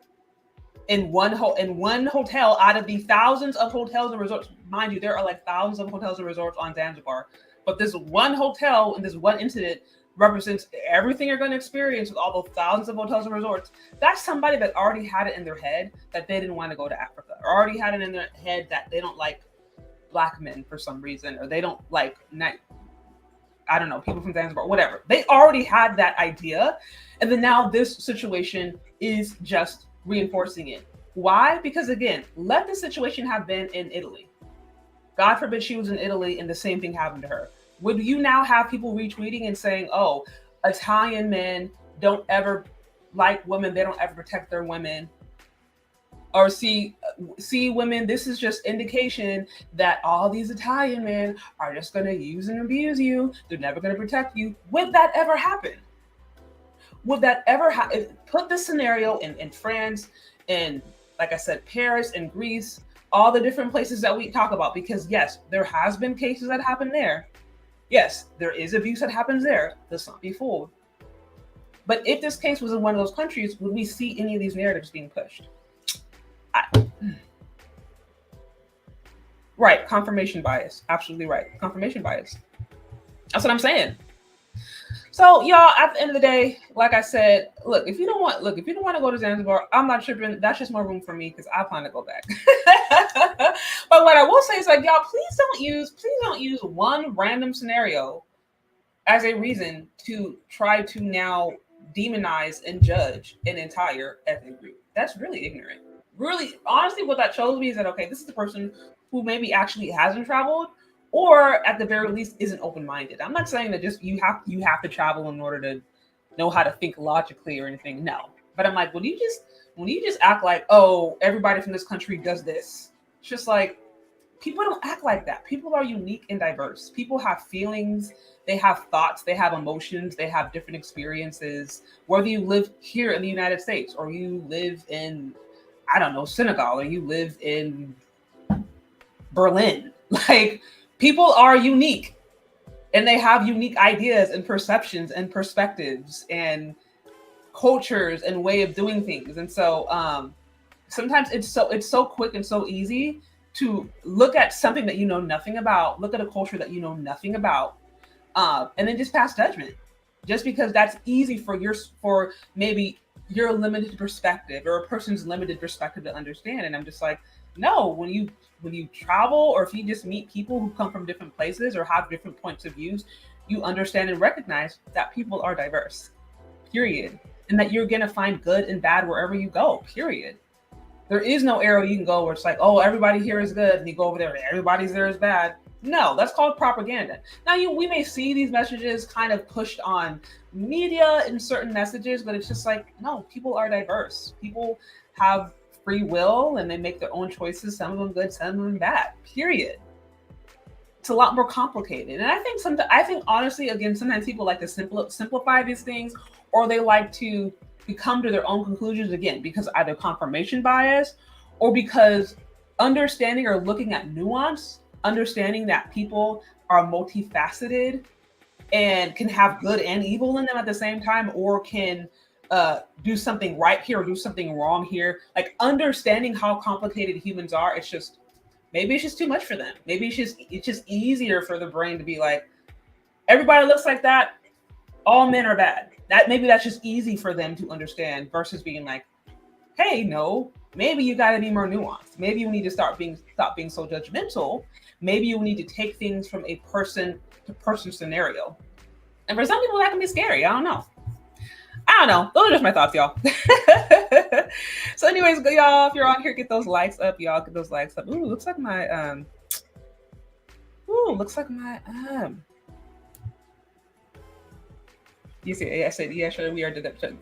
in one hotel out of the thousands of hotels and resorts. Mind you, there are like thousands of hotels and resorts on Zanzibar, but this one hotel and this one incident represents everything you're going to experience with all those thousands of hotels and resorts. That's somebody that already had it in their head that they didn't want to go to Africa, or already had it in their head that they don't like black men for some reason, or they don't like I don't know, people from Zanzibar, whatever. They already had that idea. And then now this situation is just reinforcing it. Why? Because again, let the situation have been in Italy. God forbid she was in Italy and the same thing happened to her. Would you now have people retweeting and saying, oh, Italian men don't ever like women, they don't ever protect their women? Or see women, this is just indication that all these Italian men are just going to use and abuse you. They're never going to protect you. Would that ever happen? Would that ever happen? Put the scenario in France, and like I said, Paris and Greece, all the different places that we talk about, because yes, there has been cases that happen there. Yes, there is abuse that happens there. Let's not be fooled. But if this case was in one of those countries, would we see any of these narratives being pushed? Right, confirmation bias. Absolutely right. Confirmation bias. That's what I'm saying. So y'all, at the end of the day, like I said, if you don't want to go to Zanzibar, I'm not tripping. That's just more room for me because I plan to go back. But what I will say is, like, y'all, please don't use one random scenario as a reason to try to now demonize and judge an entire ethnic group. That's really ignorant. Really, honestly, what that shows me is that, okay, this is the person who maybe actually hasn't traveled, or at the very least isn't open-minded. I'm not saying that just you have to travel in order to know how to think logically or anything. No, but I'm like, when you just act like, oh, everybody from this country does this, it's just like, people don't act like that. People are unique and diverse. People have feelings, they have thoughts, they have emotions, they have different experiences. Whether you live here in the United States, or you live in, I don't know, Senegal, or you live in Berlin, like, people are unique and they have unique ideas and perceptions and perspectives and cultures and way of doing things. And so sometimes it's so quick and so easy to look at something that you know nothing about, look at a culture that you know nothing about, and then just pass judgment, just because that's easy for maybe your limited perspective or a person's limited perspective to understand. And I'm just like, no, when you travel, or if you just meet people who come from different places or have different points of views, you understand and recognize that people are diverse, period. And that you're going to find good and bad wherever you go, period. There is no arrow you can go where it's like, oh, everybody here is good, and you go over there and everybody's there is bad. No, that's called propaganda. Now, we may see these messages kind of pushed on media in certain messages, but it's just like, no, people are diverse. People have free will and they make their own choices, some of them good, some of them bad, period. It's a lot more complicated. And I think honestly, again, sometimes people like to simplify these things, or they like to come to their own conclusions, again, because either confirmation bias, or because understanding or looking at nuance, understanding that people are multifaceted and can have good and evil in them at the same time, or can do something right here or do something wrong here. Like, understanding how complicated humans are, maybe it's just too much for them. Maybe it's just easier for the brain to be like, everybody looks like that, all men are bad. Maybe that's just easy for them to understand, versus being like, hey, no, maybe you got to be more nuanced. Maybe you need to stop being so judgmental. Maybe you need to take things from a person to person scenario. And for some people that can be scary. I don't know. I don't know. Those are just my thoughts, y'all. So, anyways, go y'all. If you're on here, get those likes up, y'all. Get those likes up. Ooh, looks like my You see, I said, yeah, sure, we are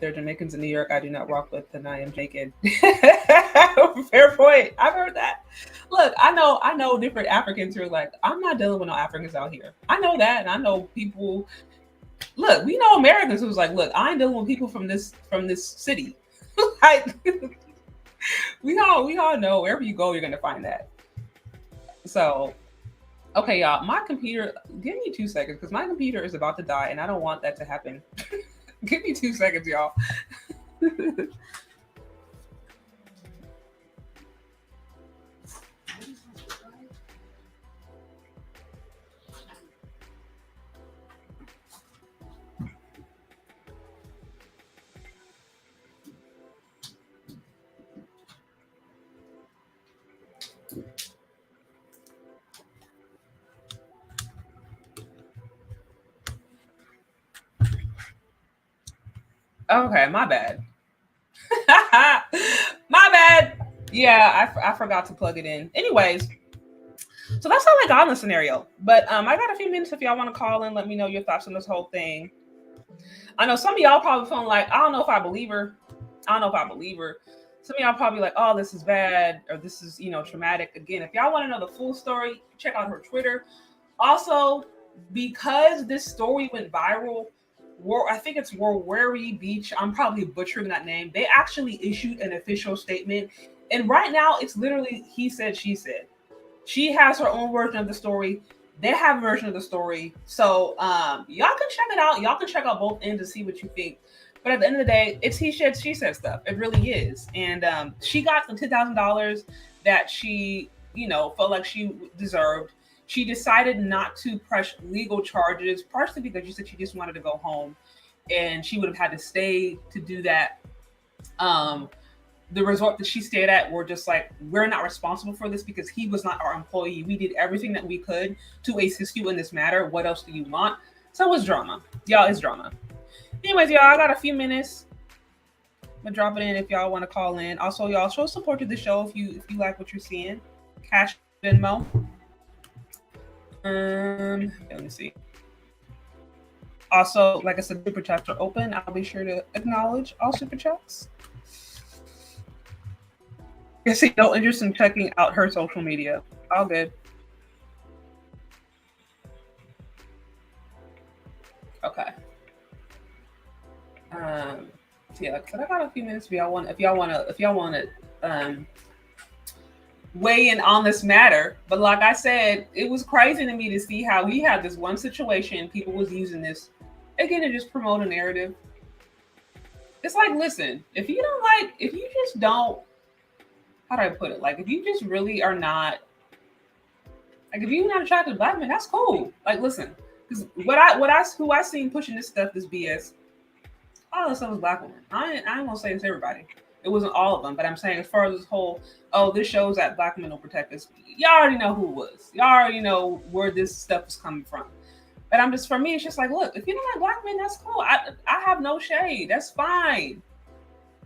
they're Jamaicans in New York. I do not rock with, and I am Jamaican. Fair point. I've heard that. Look, I know different Africans who are like, I'm not dealing with no Africans out here. I know that, and I know people. Look, we know Americans who's like, look, I ain't dealing with people from this city. Like, we all know wherever you go, you're gonna find that. So, okay, y'all, my computer. Give me 2 seconds because my computer is about to die, and I don't want that to happen. Give me 2 seconds, y'all. Okay, my bad. My bad. Yeah, I forgot to plug it in. Anyways, so that's how I got in the scenario. But I got a few minutes if y'all want to call in, let me know your thoughts on this whole thing. I know some of y'all probably feeling like, I don't know if I believe her. I don't know if I believe her. Some of y'all probably like, oh, this is bad, or this is, traumatic. Again, if y'all want to know the full story, check out her Twitter. Also, because this story went viral, I think it's Warwari Beach. I'm probably butchering that name. They actually issued an official statement. And right now, it's literally he said, she said. She has her own version of the story. They have a version of the story. So y'all can check it out. Y'all can check out both ends to see what you think. But at the end of the day, it's he said, she said stuff. It really is. And she got the $10,000 that she, felt like she deserved. She decided not to press legal charges, partially because she said she just wanted to go home, and she would have had to stay to do that. The resort that she stayed at were just like, we're not responsible for this because he was not our employee. We did everything that we could to assist you in this matter. What else do you want? So it's drama. Y'all, it's drama. Anyways, y'all, I got a few minutes. I'm gonna drop it in if y'all want to call in. Also, y'all, show support to the show if you like what you're seeing. Cash, Venmo. Let me see. Also, like I said, super chats are open. I'll be sure to acknowledge all super chats. I see no interest in checking out her social media. All good. Okay. So yeah, like I said, I got a few minutes. If y'all want to weigh in on this matter. But like I said, it was crazy to me to see how we had this one situation. People was using this again to just promote a narrative. It's like, listen, if you just don't, how do I put it? Like, if you just really are not, like, if you're not attracted to black men, that's cool. Like, listen, because who I seen pushing this stuff, this BS, all this stuff was black women. I ain't gonna say it's everybody. It wasn't all of them, but I'm saying as far as this whole, oh, this shows that black men don't protect us. Y'all already know who it was. Y'all already know where this stuff is coming from. But for me, it's just like, look, if you don't like black men, that's cool. I have no shade. That's fine.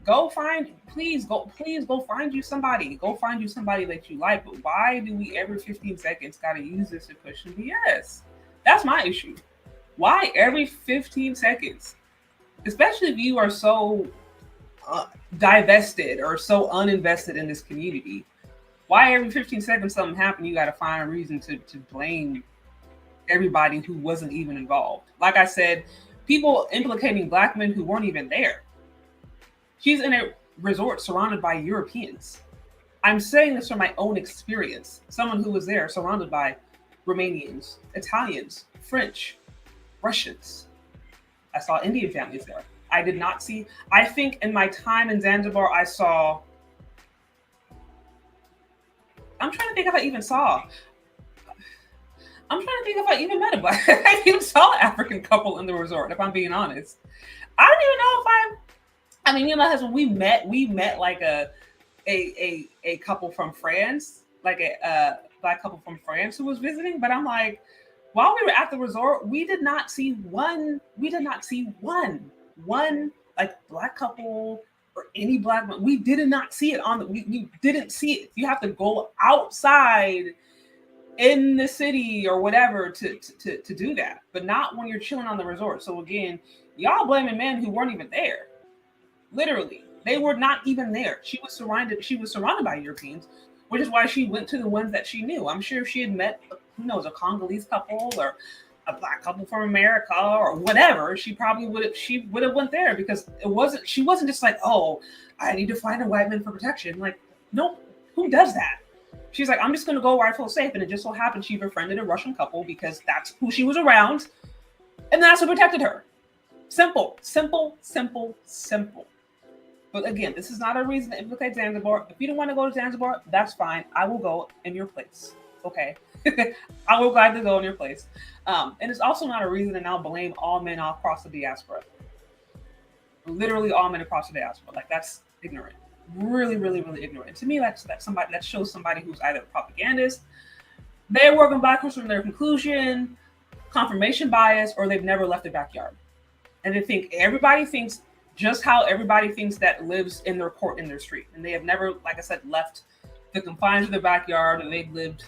Please go find you somebody. Go find you somebody that you like. But why do we every 15 seconds got to use this to push some BS? That's my issue. Why every 15 seconds? Especially if you are so divested or so uninvested in this community. Why every 15 seconds something happened, you got to find a reason to blame everybody who wasn't even involved. Like I said, people implicating black men who weren't even there. She's in a resort surrounded by Europeans. I'm saying this from my own experience. Someone who was there surrounded by Romanians, Italians, French, Russians. I saw Indian families there. I did not see, I think in my time in Zanzibar, I'm trying to think if I even met a black, I even saw an African couple in the resort, if I'm being honest. I don't even know if my husband, we met like a couple from France, like a black couple from France who was visiting, but I'm like, while we were at the resort, we did not see one like black couple or any black man. We did not see it on the. We didn't see it. You have to go outside in the city or whatever to do that, but not when you're chilling on the resort. So again, y'all blaming men who weren't even there. Literally, they were not even there. She was surrounded by Europeans, which is why she went to the ones that she knew. I'm sure if she had met, who knows, a Congolese couple or a black couple from America or whatever, she would have went there, because she wasn't just like, oh, I need to find a white man for protection. Like, no, who does that? She's like, I'm just going to go where I feel safe. And it just so happened she befriended a Russian couple because that's who she was around. And that's what protected her. Simple, simple, simple, simple. But again, this is not a reason to implicate Zanzibar. If you don't want to go to Zanzibar, that's fine. I will go in your place. Okay. I will gladly go in your place. And it's also not a reason to now blame all men all across the diaspora. Literally all men across the diaspora. Like, that's ignorant. Really, really, really ignorant. To me, that's somebody that shows somebody who's either a propagandist, they're working backwards from their conclusion, confirmation bias, or they've never left their backyard. And they think everybody thinks just how everybody thinks that lives in their court, in their street. And they have never, like I said, left the confines of their backyard, and they've lived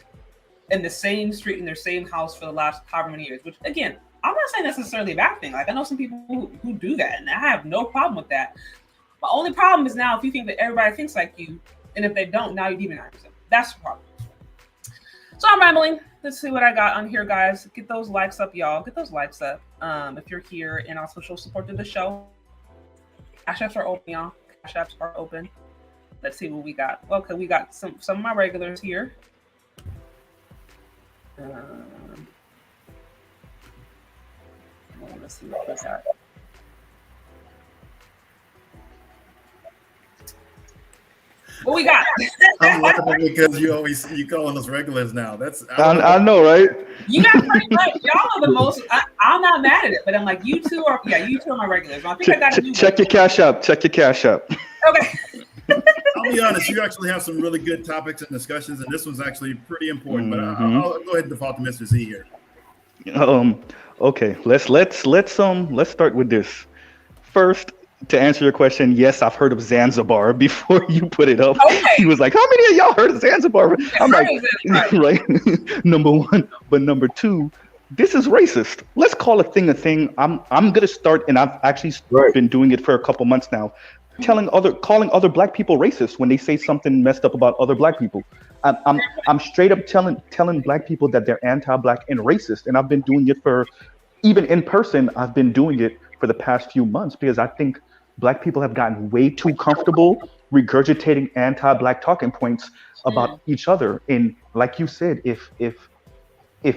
in the same street, in their same house for the last however many years, which again, I'm not saying that's necessarily a bad thing. Like, I know some people who do that, and I have no problem with that. My only problem is now if you think that everybody thinks like you, and if they don't, now you demonize them. That's the problem. So I'm rambling. Let's see what I got on here, guys. Get those likes up, y'all. Get those likes up. If you're here, and also show support to the show. Cash apps are open, y'all. Cash apps are open. Let's see what we got. Okay, we got some of my regulars here. Let's see what we got. What we got? I'm laughing because you calling us regulars now. I know, right? You guys pretty much, y'all are the most. I'm not mad at it, but I'm like, you two are my regulars. I think I got to check your cash up. Check your cash up. Okay. I'll be honest, you actually have some really good topics and discussions, and this one's actually pretty important. But I'll go ahead and default to Mr. Z here. Okay, let's start with this. First, to answer your question, yes, I've heard of Zanzibar before you put it up. Okay. He was like, how many of y'all heard of Zanzibar? I'm like, right. Number one, but number two, this is racist. Let's call a thing a thing. I'm gonna start, and I've actually been doing it for a couple months now, calling other black people racist when they say something messed up about other black people. I'm straight up telling black people that they're anti-black and racist, and I've been doing it for, even in person, I've been doing it for the past few months, because I think black people have gotten way too comfortable regurgitating anti-black talking points about each other. And like you said, if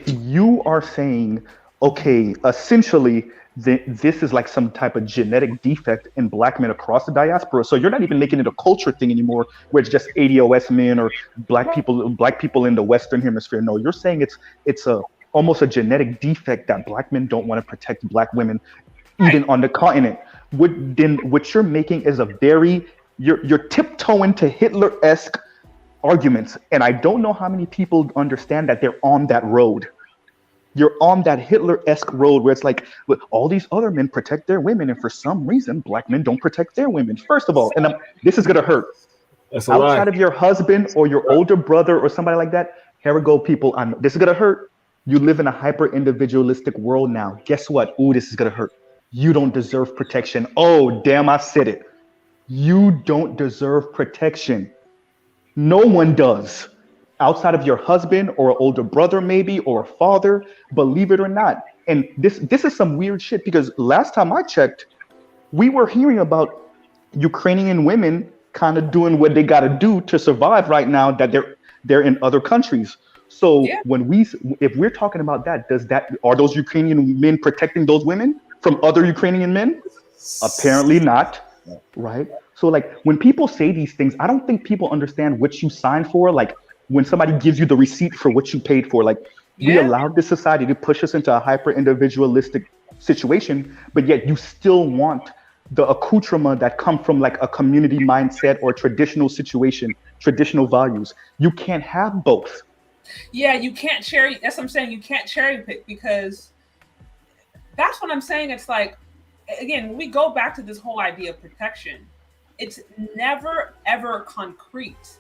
you are saying, okay, essentially this is like some type of genetic defect in black men across the diaspora, so you're not even making it a culture thing anymore where it's just ADOS men or black people in the Western hemisphere. No, you're saying it's almost a genetic defect that black men don't want to protect black women even on the continent. What you're making is you're tiptoeing to Hitler-esque arguments, and I don't know how many people understand that they're on that road. You're on that Hitler-esque road where it's like, all these other men protect their women, and for some reason, black men don't protect their women. First of all, and this is gonna hurt. Outside of your husband or your older brother or somebody like that, here we go, people. This is gonna hurt. You live in a hyper-individualistic world now. Guess what? Ooh, this is gonna hurt. You don't deserve protection. Oh, damn, I said it. You don't deserve protection. No one does. Outside of your husband or an older brother, maybe, or a father, believe it or not. And this is some weird shit, because last time I checked, we were hearing about Ukrainian women kind of doing what they got to do to survive right now, that they're in other countries. So if we're talking about that, are those Ukrainian men protecting those women from other Ukrainian men? Apparently not, right? So like when people say these things, I don't think people understand what you signed for. Like when somebody gives you the receipt for what you paid for, like we allowed this society to push us into a hyper individualistic situation, but yet you still want the accoutrement that come from like a community mindset or traditional situation, traditional values. You can't have both. Yeah, you can't that's what I'm saying. You can't cherry pick, because that's what I'm saying. It's like, again, when we go back to this whole idea of protection, it's never ever concrete.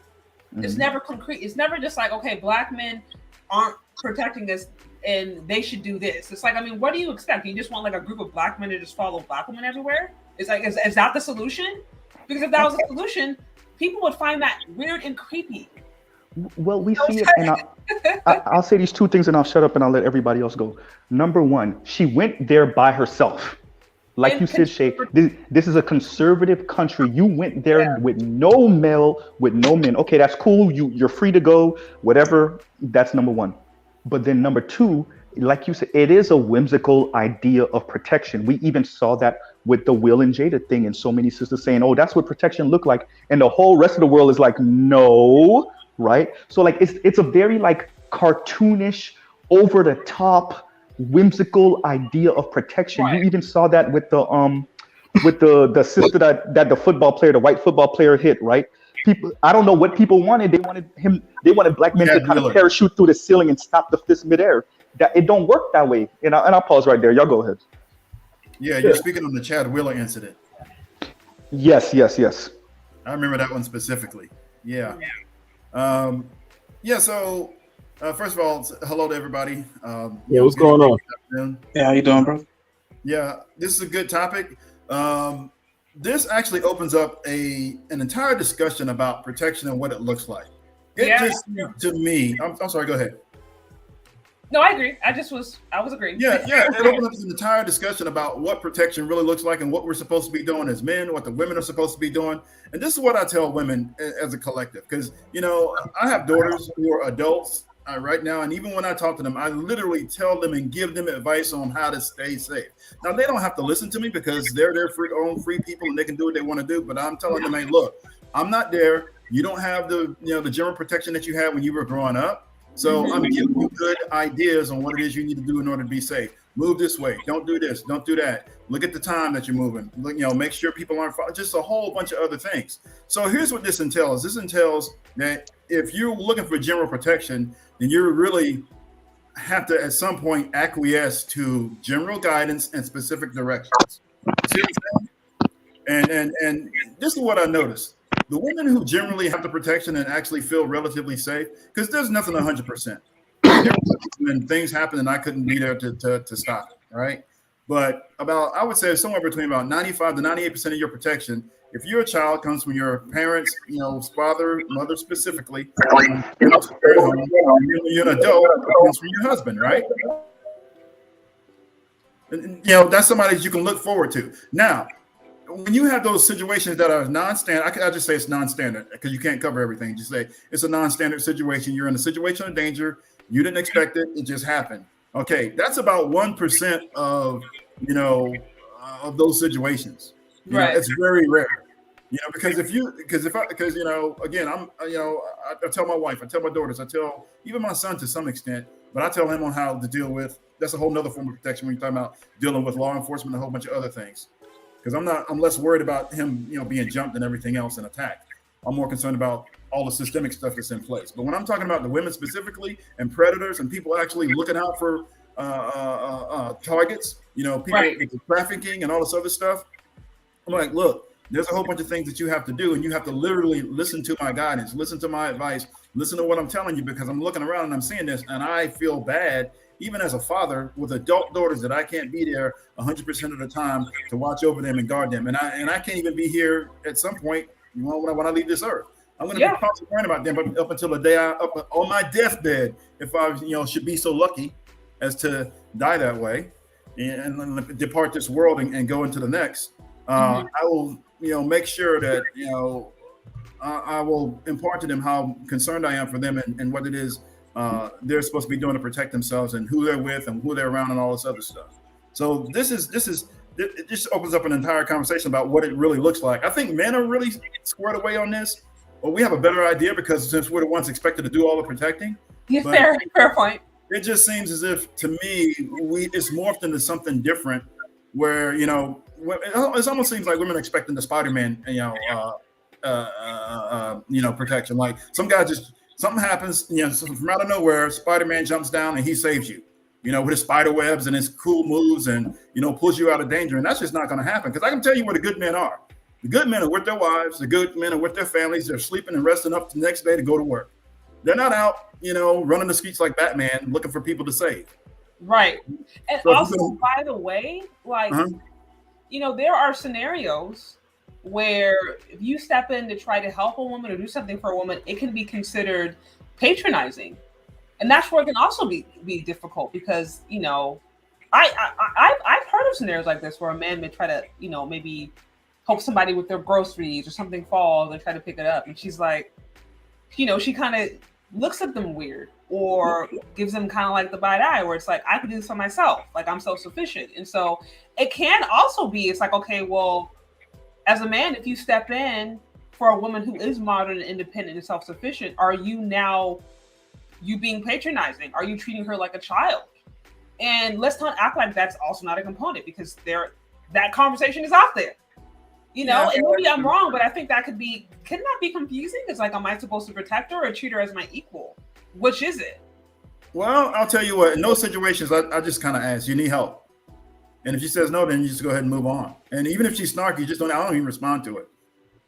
It's never concrete. It's never just like, okay, black men aren't protecting us and they should do this. It's like, I mean, what do you expect? You just want like a group of black men to just follow black women everywhere? It's like, is that the solution? Because if that was a solution, people would find that weird and creepy. Well, we see it, and I'll say these two things and I'll shut up and I'll let everybody else go. Number one, she went there by herself. Like you said, Shay, this is a conservative country. You went there with no male, with no men. Okay, that's cool. You're free to go, whatever. That's number one. But then number two, like you said, it is a whimsical idea of protection. We even saw that with the Will and Jada thing, and so many sisters saying, oh, that's what protection looked like. And the whole rest of the world is like, no, right? So like it's a very like cartoonish, over the top, whimsical idea of protection. Right. You even saw that with the sister that the football player, the white football player hit, right? People, I don't know what people wanted. They wanted black men to kind of parachute through the ceiling and stop the fist midair. That it don't work that way. And I'll pause right there. Y'all go ahead. Yeah, you're speaking on the Chad Wheeler incident. Yes. I remember that one specifically. Yeah. So first of all, hello to everybody. What's going on? Yeah, how you doing, bro? Yeah, this is a good topic. This actually opens up an entire discussion about protection and what it looks like. To me, I'm sorry, go ahead. No, I agree. I was agreeing. Yeah. It opens up an entire discussion about what protection really looks like and what we're supposed to be doing as men, what the women are supposed to be doing. And this is what I tell women as a collective, because, I have daughters who are adults right now. And even when I talk to them, I literally tell them and give them advice on how to stay safe. Now, they don't have to listen to me because they're their own free people and they can do what they want to do. But I'm telling them, hey, look, I'm not there. You don't have the general protection that you had when you were growing up. So I'm giving you good ideas on what it is you need to do in order to be safe. Move this way. Don't do this. Don't do that. Look at the time that you're moving. Make sure people aren't just a whole bunch of other things. So here's what this entails. This entails that if you're looking for general protection, then you really have to at some point acquiesce to general guidance and specific directions. See what I'm saying? And this is what I noticed. The women who generally have the protection and actually feel relatively safe, because there's nothing 100%. When things happen and I couldn't be there to stop it, right? But I would say somewhere between about 95 to 98% of your protection, if you're a child, comes from your parents, father, mother specifically. You're an adult, it comes from your husband, right? And, that's somebody that you can look forward to. Now, when you have those situations that are non-standard, I just say it's non-standard because you can't cover everything. Just say it's a non-standard situation. You're in a situation of danger. You didn't expect it. It just happened. Okay, that's about 1% of of those situations. Right. It's very rare. Because again, I tell my wife, I tell my daughters, I tell even my son to some extent, but I tell him on how to deal with. That's a whole nother form of protection when you're talking about dealing with law enforcement and a whole bunch of other things. Because I'm less worried about him, being jumped and everything else and attacked. I'm more concerned about all the systemic stuff that's in place. But when I'm talking about the women specifically and predators and people actually looking out for targets, people with the trafficking and all this other stuff, I'm like, look, there's a whole bunch of things that you have to do, and you have to literally listen to my guidance, listen to my advice, listen to what I'm telling you, because I'm looking around and I'm seeing this, and I feel bad, even as a father with adult daughters, that I can't be there 100% of the time to watch over them and guard them, and I can't even be here at some point when I leave this earth. I'm going to be constantly worrying about them up until the day up on my deathbed, if I should be so lucky as to die that way and depart this world and go into the next. I will make sure that I will impart to them how concerned I am for them and what it is they're supposed to be doing to protect themselves and who they're with and who they're around and all this other stuff. So it just opens up an entire conversation about what it really looks like. I think men are really squared away on this, but we have a better idea because since we're the ones expected to do all the protecting. Yeah, fair point. It just seems as if, to me, it's morphed into something different where, it almost seems like women are expecting the Spider-Man, protection. Like some guy something happens, from out of nowhere, Spider-Man jumps down and he saves you. with his spider webs and his cool moves and, pulls you out of danger. And that's just not going to happen, because I can tell you where the good men are. The good men are with their wives. The good men are with their families. They're sleeping and resting up the next day to go to work. They're not out, running the streets like Batman looking for people to save. Right. And So also, by the way, there are scenarios where if you step in to try to help a woman or do something for a woman, it can be considered patronizing. And that's where it can also be difficult, because, I've heard of scenarios like this where a man may try to, maybe help somebody with their groceries or something falls and try to pick it up. And she's like, she kind of looks at them weird or gives them kind of like the bad eye, where it's like, I can do this for myself. Like, I'm self-sufficient. And so it can also be, it's like, okay, well, as a man, if you step in for a woman who is modern and independent and self-sufficient, are you being patronizing? Are you treating her like a child? And let's not act like that's also not a component, because that conversation is out there. And maybe I'm wrong, but I think that can that be confusing? It's like, am I supposed to protect her or treat her as my equal? Which is it? Well, I'll tell you what, in those situations, I just kind of ask, you need help? And if she says no, then you just go ahead and move on. And even if she's snarky, I don't even respond to it.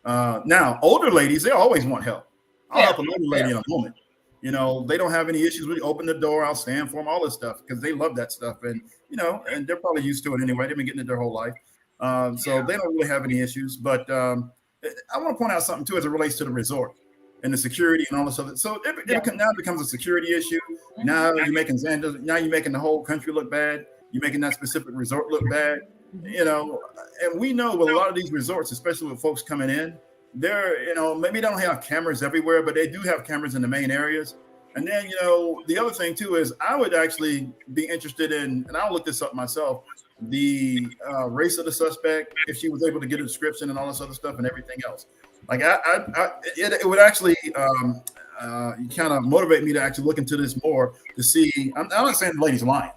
Now, older ladies, they always want help. I'll help an older lady in a moment. They don't have any issues with it. Open the door, I'll stand for them, all this stuff, because they love that stuff. And, and they're probably used to it anyway. They've been getting it their whole life. So they don't really have any issues. But I want to point out something, too, as it relates to the resort and the security and all this other. So it now becomes a security issue. Now you're making the whole country look bad. You're making that specific resort look bad. And we know with a lot of these resorts, especially with folks coming in, they're, maybe they don't have cameras everywhere, but they do have cameras in the main areas. And then, the other thing too is I would actually be interested in, and I'll look this up myself, the race of the suspect, if she was able to get a description and all this other stuff and everything else. Like it would actually kind of motivate me to actually look into this more to see. I'm not saying the lady's lying.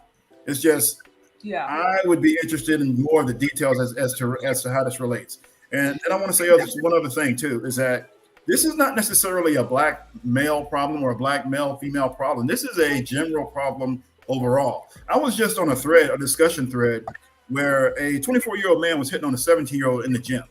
It's just, I would be interested in more of the details as to how this relates. And I want to say one other thing too, is that this is not necessarily a black male problem or a black male female problem. This is a general problem overall. I was just on a discussion thread, where a 24-year-old man was hitting on a 17-year-old in the gym.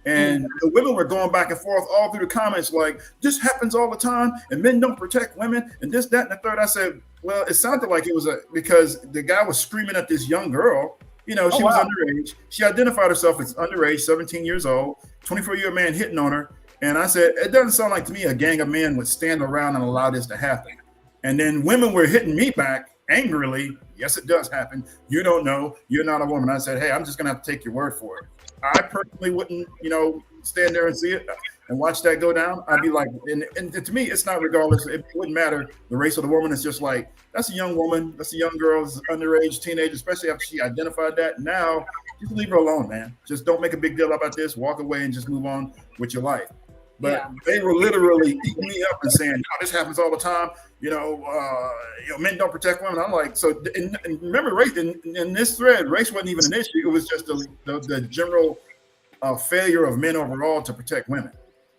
And the women were going back and forth all through the comments like, this happens all the time and men don't protect women and this, that, and the third. I said, well, it sounded like it was because the guy was screaming at this young girl. She was underage. She identified herself as underage, 17 years old, 24-year-old man hitting on her. And I said, it doesn't sound like to me a gang of men would stand around and allow this to happen. And then women were hitting me back angrily. Yes, it does happen. You don't know. You're not a woman. I said, hey, I'm just going to have to take your word for it. I personally wouldn't, stand there and see it and watch that go down. I'd be like, and to me, it's not regardless. It wouldn't matter the race of the woman. It's just like, that's a young woman. That's a young girl, underage, teenager, especially after she identified that. Now, just leave her alone, man. Just don't make a big deal about this. Walk away and just move on with your life. But they were literally eating me up and saying, oh, this happens all the time. Men don't protect women. I'm like, so and remember, race in this thread, race wasn't even an issue. It was just the general failure of men overall to protect women.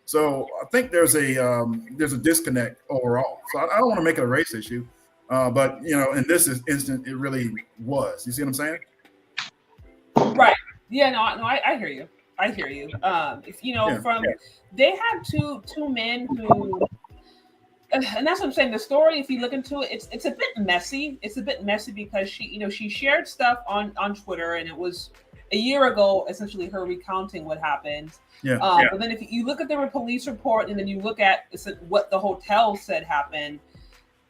So I think there's a disconnect overall. So I don't want to make it a race issue, but in this instance, it really was. You see what I'm saying? Right. Yeah. No. I hear you. I hear you. They had two men who, and that's what I'm saying. The story, if you look into it, it's a bit messy. It's a bit messy because she shared stuff on Twitter, and it was a year ago, essentially her recounting what happened. But then if you look at the police report, and then you look at what the hotel said happened,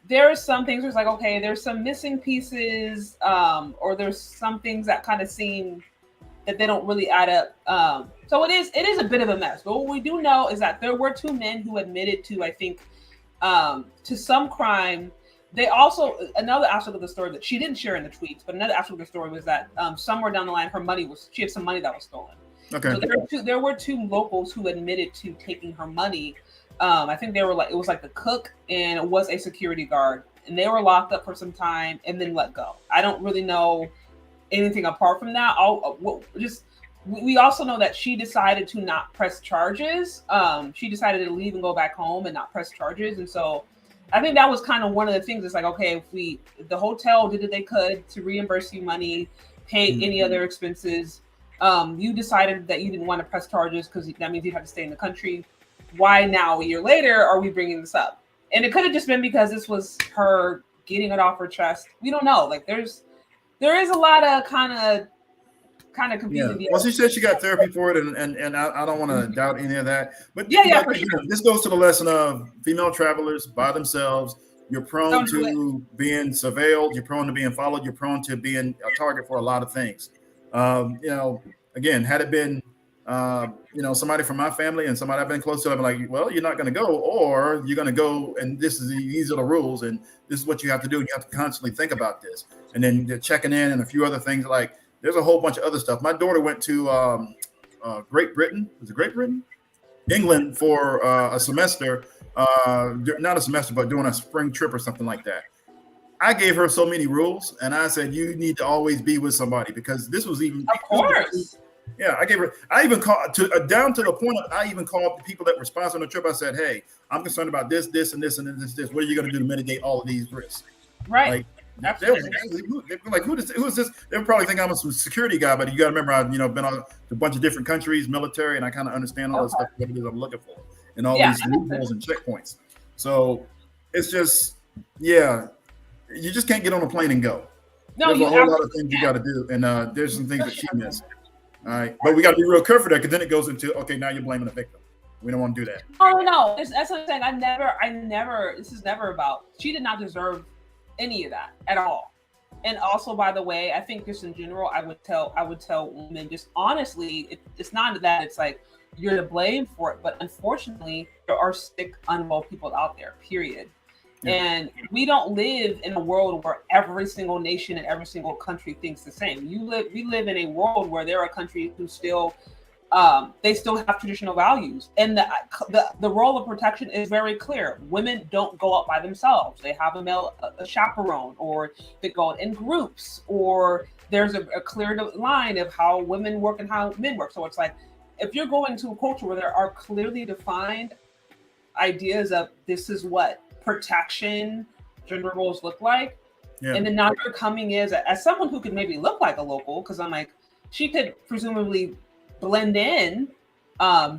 there are some things where it's like, okay, there's some missing pieces, or there's some things that kind of seem that they don't really add up. So it is a bit of a mess. But what we do know is that there were two men who admitted to, I think, to some crime. They also, another aspect of the story that she didn't share in the tweets, but another aspect of the story was that somewhere down the line, she had some money that was stolen. Okay. So there were two locals who admitted to taking her money. I think it was like the cook and it was a security guard, and they were locked up for some time and then let go. I don't really know anything apart from that. We also know that she decided to not press charges. She decided to leave and go back home and not press charges. And so I think that was kind of one of the things. It's like, okay, if the hotel did what they could to reimburse you money, pay any other expenses. You decided that you didn't want to press charges because that means you'd have to stay in the country. Why now, a year later, are we bringing this up? And it could have just been because this was her getting it off her chest. We don't know. Like there is a lot of kind of confusing. Yeah. Well, she said she got therapy for it, and I don't want to doubt any of that. But for sure. This goes to the lesson of female travelers by themselves. You're prone to being surveilled. You're prone to being followed. You're prone to being a target for a lot of things. Again, had it been somebody from my family and somebody I've been close to, I'm like, well, you're not going to go, or you're going to go, and these are the rules, and this is what you have to do. And you have to constantly think about this, and then you're checking in and a few other things. Like there's a whole bunch of other stuff. My daughter went to Great Britain. Was it Great Britain? England for a semester. Not a semester, but doing a spring trip or something like that. I gave her so many rules, and I said, you need to always be with somebody, because this was even. Of course. Yeah, I even called down to the point of, I even called the people that were sponsoring the trip. I said, hey, I'm concerned about this, and this. What are you going to do to mitigate all of these risks? Right. Like, they're like, who is this? They would probably think I'm a security guy, but you got to remember, I've been on a bunch of different countries, military, and I kind of understand all the stuff what it is I'm looking for, and all these loopholes and checkpoints. So it's just, you just can't get on a plane and go. No, there's a whole lot of things you got to do, and there's some things that she missed. All right, but we got to be real careful there, because then it goes into, okay, now you're blaming the victim. We don't want to do that. Oh no, that's what I'm saying. I never. This is never about. She did not deserve any of that at all. And also, by the way, I think just in general, I would tell women just honestly, it's not that it's like you're to blame for it, but unfortunately, there are sick, unwell people out there. Period. Yeah. And we don't live in a world where every single nation and every single country thinks the same. We live in a world where there are countries who still, they still have traditional values, and the role of protection is very clear. Women don't go out by themselves. They have a chaperone, or they go out in groups, or there's a clear line of how women work and how men work. So it's like, if you're going to a culture where there are clearly defined ideas of this is what protection, gender roles look like, and then now you're coming as someone who could maybe look like a local, because I'm like, she could presumably blend in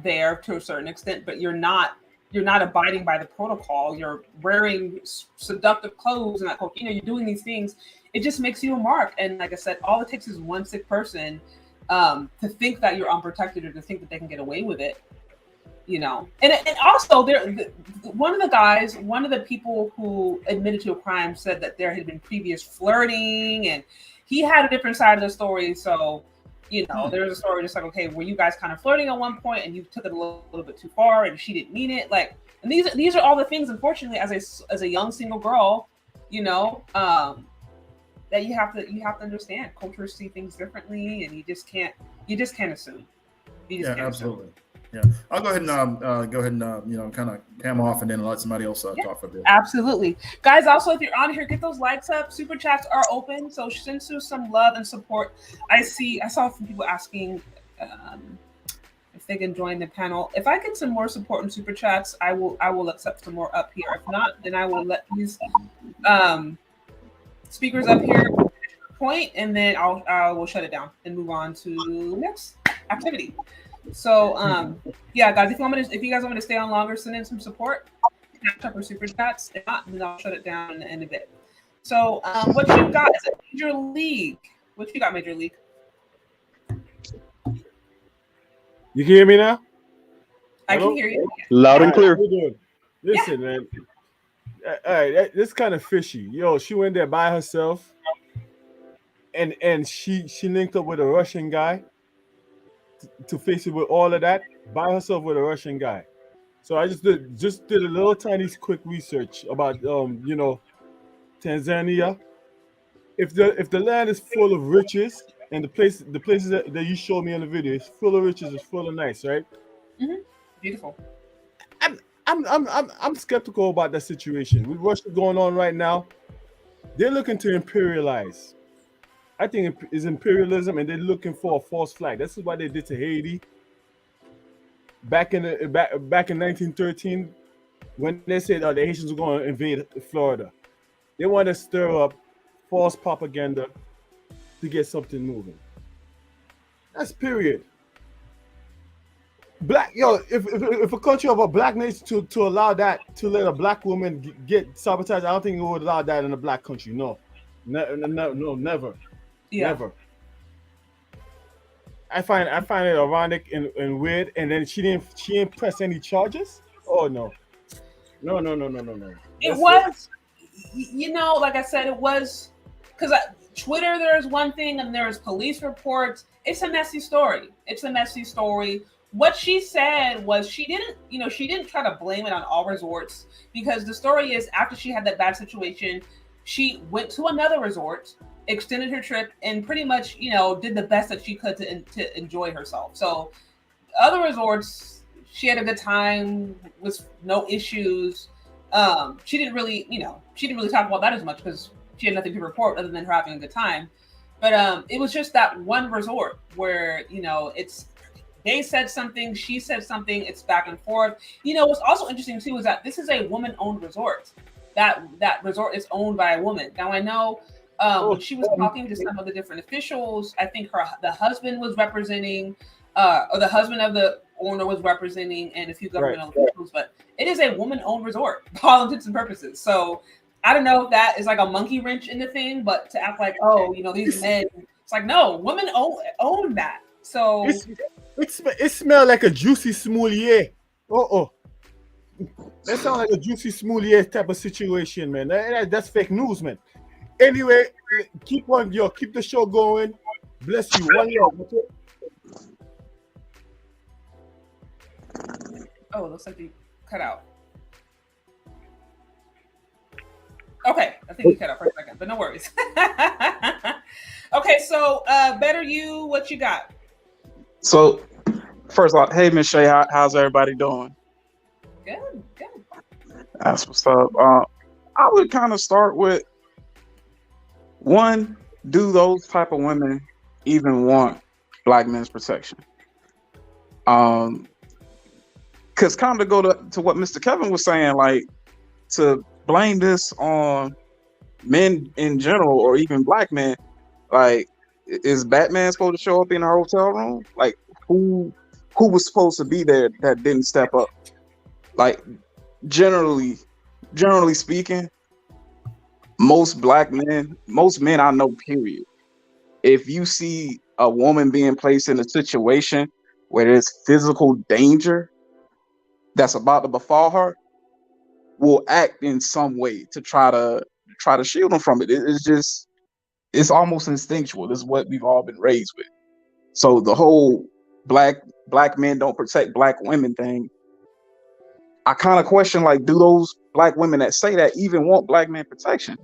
there to a certain extent, but you're not abiding by the protocol. You're wearing seductive clothes and you're doing these things. It just makes you a mark. And like I said, all it takes is one sick person to think that you're unprotected, or to think that they can get away with it. And also one of the people who admitted to a crime said that there had been previous flirting, and he had a different side of the story. So, there's a story just like, okay, were you guys kind of flirting at one point and you took it a little bit too far and she didn't mean it? Like, and these are all the things, unfortunately, as a young single girl, that you have to understand. Cultures see things differently, and you just can't assume. Absolutely. Assume. Yeah, I'll go ahead and kind of cam off, and then let somebody else talk for a bit. Absolutely, guys. Also, if you're on here, get those likes up. Super chats are open, so send through some love and support. I saw some people asking if they can join the panel. If I get some more support in super chats, I will accept some more up here. If not, then I will let these speakers up here point, and then I will shut it down and move on to the next activity. So guys, if you guys want me to stay on longer, send in some support, catch up or super chats. If not, then I'll shut it down in a bit. So what you got is a Major League. What you got, Major League? You can hear me now? I can hear you. Loud and clear. Listen, man. All right, this kind of fishy. She went there by herself, and she linked up with a Russian guy to face it with all of that by herself with a Russian guy. So I just did a little tiny quick research about Tanzania. If the land is full of riches, and the places that you showed me in the video is full of riches, is full of nice, right? Mm-hmm. Beautiful. I'm skeptical about that situation with Russia going on right now. They're looking to imperialize. I think it's imperialism, and they're looking for a false flag. This is what they did to Haiti back in 1913. when they said the Haitians were going to invade Florida. They want to stir up false propaganda to get something moving. That's period. If a country of a black nation to allow that, to let a black woman get sabotaged, I don't think it would allow that in a black country. No, never, never. I find it ironic and weird. And then she didn't press any charges. Oh no. It was, like I said, it was because Twitter. There's one thing, and there's police reports. It's a messy story. What she said was she didn't try to blame it on all resorts, because the story is after she had that bad situation, she went to another resort, extended her trip, and pretty much, did the best that she could to enjoy herself. So other resorts, she had a good time with no issues. She didn't really talk about that as much because she had nothing to report other than her having a good time. But it was just that one resort where, they said something, she said something, it's back and forth. What's also interesting too is that this is a woman-owned resort. That resort is owned by a woman. Now I know when she was talking to some of the different officials, I think the husband was representing, or the husband of the owner was representing, and a few governmental officials, but it is a woman-owned resort for all intents and purposes. So I don't know if that is like a monkey wrench in the thing, but to act like, these men, it's like, no, women own that. So it smells like a juicy smoulier. That sounds like a juicy smoulier type of situation, man. That's fake news, man. Anyway, keep the show going. Bless you. One love. Oh, it looks like you cut out. Okay, I think you cut out for a second, but no worries. Okay, so Better You, what you got? So, first of all, hey, Miss Shay, how's everybody doing? Good. That's what's up. I would kind of start with, one, do those type of women even want black men's protection? Because kind of go to what Mr. Kevin was saying, like, to blame this on men in general or even black men, like, is Batman supposed to show up in a hotel room? Like, who was supposed to be there that didn't step up? Like, generally speaking, most men I know, period, if you see a woman being placed in a situation where there's physical danger that's about to befall her, will act in some way to try to shield them from it. It's almost instinctual. This is what we've all been raised with. So the whole black men don't protect black women thing, I kind of question, like, do those black women that say that even want black men protection?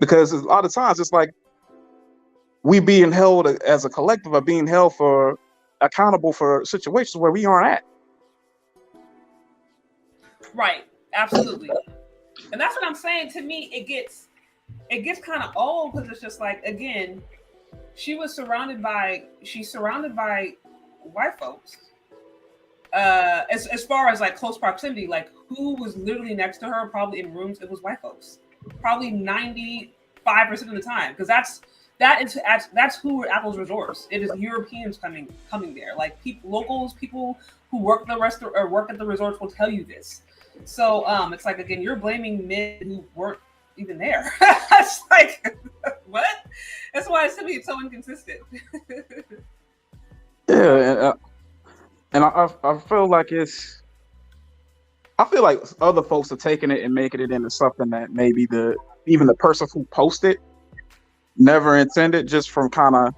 Because a lot of times it's like we being held as a collective are being held accountable for situations where we aren't at. Right, absolutely. And that's what I'm saying. To me, it gets kind of old, because it's just like, again, she's surrounded by white folks. As far as like close proximity, like who was literally next to her, probably in rooms, it was white folks. Probably 95% of the time, because that's who were at those resorts. It is Europeans coming there, like locals, people who work at the resorts will tell you this. So it's like, again, you're blaming men who weren't even there. It's like, what? That's why it's so inconsistent. Yeah, and I feel like other folks are taking it and making it into something that maybe even the person who posted never intended, just from kind of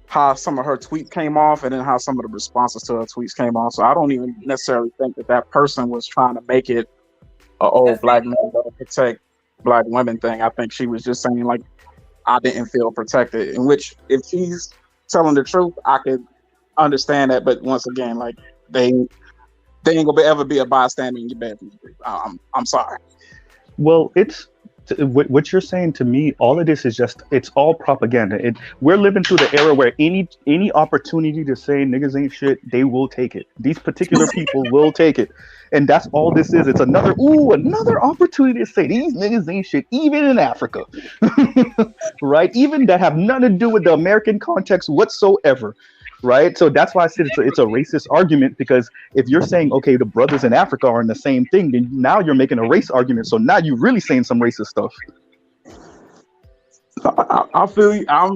how some of her tweets came off and then how some of the responses to her tweets came off. So I don't even necessarily think that person was trying to make it black men don't protect black women thing. I think she was just saying, like, I didn't feel protected, in which, if she's telling the truth, I could understand that. But once again, like, they ain't gonna ever be a bystander in your bedroom. I'm sorry. Well, it's What you're saying to me, all of this is just, it's all propaganda. We're living through the era where any opportunity to say niggas ain't shit, they will take it. These particular people will take it. And that's all this is. It's another opportunity to say these niggas ain't shit, even in Africa. Right? Even that have nothing to do with the American context whatsoever. Right, so that's why I said it's a racist argument, because if you're saying, okay, the brothers in Africa are in the same thing, then now you're making a race argument. So now you're really saying some racist stuff. I feel you. I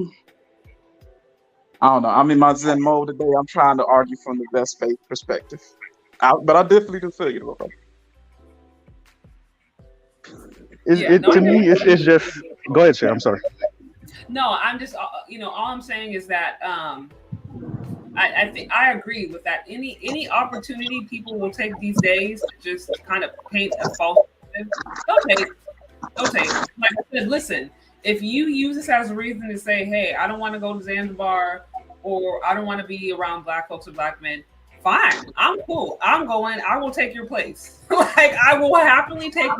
don't know. I'm in my Zen mode today. I'm trying to argue from the best faith perspective, but I definitely can feel you, bro. To me, it's just. Go ahead, Shay. I'm sorry. No, I'm just, all I'm saying is that I think I agree with that. Any opportunity people will take these days to just kind of paint a false narrative, they'll take. Like I said, listen, if you use this as a reason to say, hey, I don't want to go to Zanzibar, or I don't want to be around black folks or black men, fine, I'm cool. I'm going. I will take your place. Like, I will happily take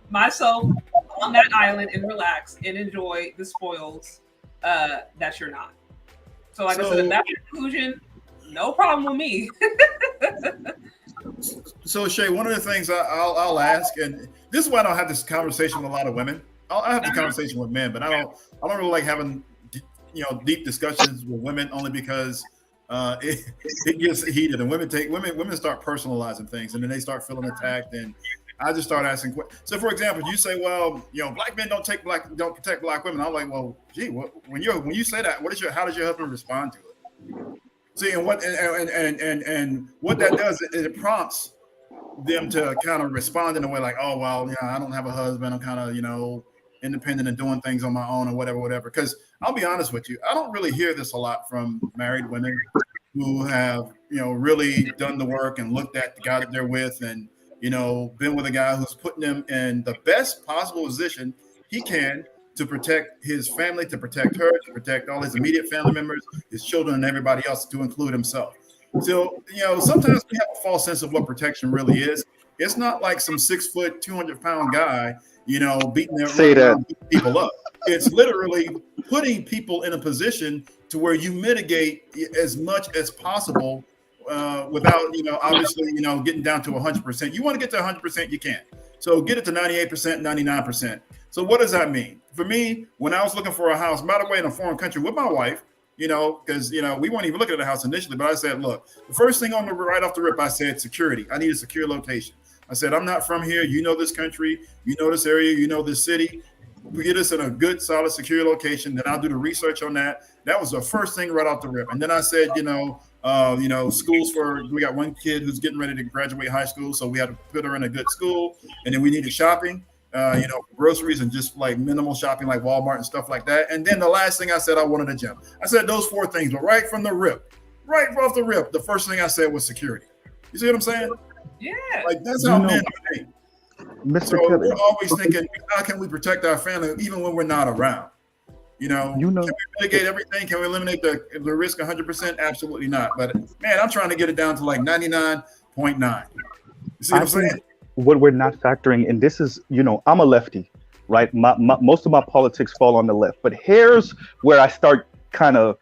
myself on that island and relax and enjoy the spoils that you're not. So, like I said, if that's your conclusion, no problem with me. So, Shay, one of the things I'll ask, and this is why I don't have this conversation with a lot of women. I'll have the conversation with men, but I don't really like having deep discussions with women, only because it gets heated, and women start personalizing things, and then they start feeling attacked, and I just start asking questions. So, for example, you say, well, black men don't protect black women. I'm like, well, gee, when you say that, how does your husband respond to it? See, and what that does is it prompts them to kind of respond in a way like, oh, well, I don't have a husband. I'm kind of, independent and doing things on my own or whatever. Because I'll be honest with you, I don't really hear this a lot from married women who have, really done the work and looked at the guy that they're with, and been with a guy who's putting them in the best possible position he can to protect his family, to protect her, to protect all his immediate family members, his children, and everybody else, to include himself. So, sometimes we have a false sense of what protection really is. It's not like some 6 foot, 200-pound guy, beating people up. It's literally putting people in a position to where you mitigate as much as possible without, obviously, getting down to 100%. You want to get to 100%, you can. So get it to 98%, 99%. So what does that mean? For me, when I was looking for a house, by the way, in a foreign country with my wife, because, we weren't even looking at a house initially, but I said, look, the first thing right off the rip, I said security. I need a secure location. I said, I'm not from here. You know this country, this area, this city. We get us in a good, solid, secure location. Then I'll do the research on that. That was the first thing right off the rip. And then I said, schools we got one kid who's getting ready to graduate high school. So we had to put her in a good school. And then we needed shopping, groceries and just like minimal shopping like Walmart and stuff like that. And then the last thing I said, I wanted a gym. I said those 4 things, but right off the rip, the first thing I said was security. You see what I'm saying? Yeah. Like, that's how men think. Mr. So Kevin, we're always thinking, how can we protect our family even when we're not around? Can we mitigate everything? Can we eliminate the risk 100%? Absolutely not. But man, I'm trying to get it down to like 99.9. You see what I'm saying? What we're not factoring, and this is, I'm a lefty, right? Most of my politics fall on the left, but here's where I start kind of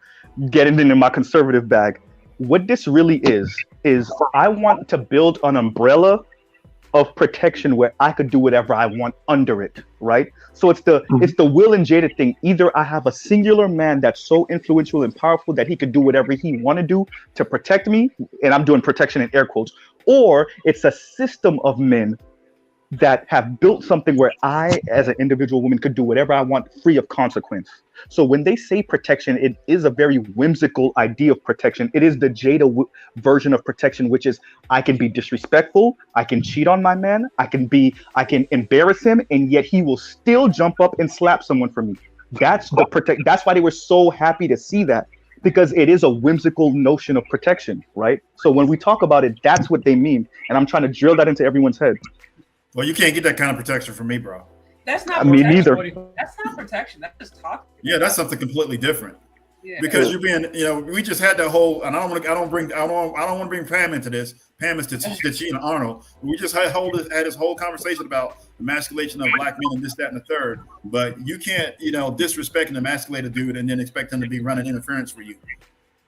getting into my conservative bag. What this really is I want to build an umbrella of protection where I could do whatever I want under it, right? So it's the Will and Jada thing. Either I have a singular man that's so influential and powerful that he could do whatever he want to do to protect me, and I'm doing protection in air quotes, or it's a system of men that have built something where I, as an individual woman, could do whatever I want free of consequence. So when they say protection, it is a very whimsical idea of protection. It is the Jada version of protection, which is I can be disrespectful, I can cheat on my man, I can embarrass him, and yet he will still jump up and slap someone for me. That's why they were so happy to see that, because it is a whimsical notion of protection, right? So when we talk about it, that's what they mean. And I'm trying to drill that into everyone's head. Well, you can't get that kind of protection from me, bro. That's not me neither. That's not protection. That's just talking. Yeah, that's something completely different. because you're being, we just had that whole, and I don't want to bring Pam into this. Pam is Tachina Arnold. We just had this whole conversation about the emasculation of black men and this, that, and the third. But you can't, disrespect and emasculate a dude and then expect him to be running interference for you,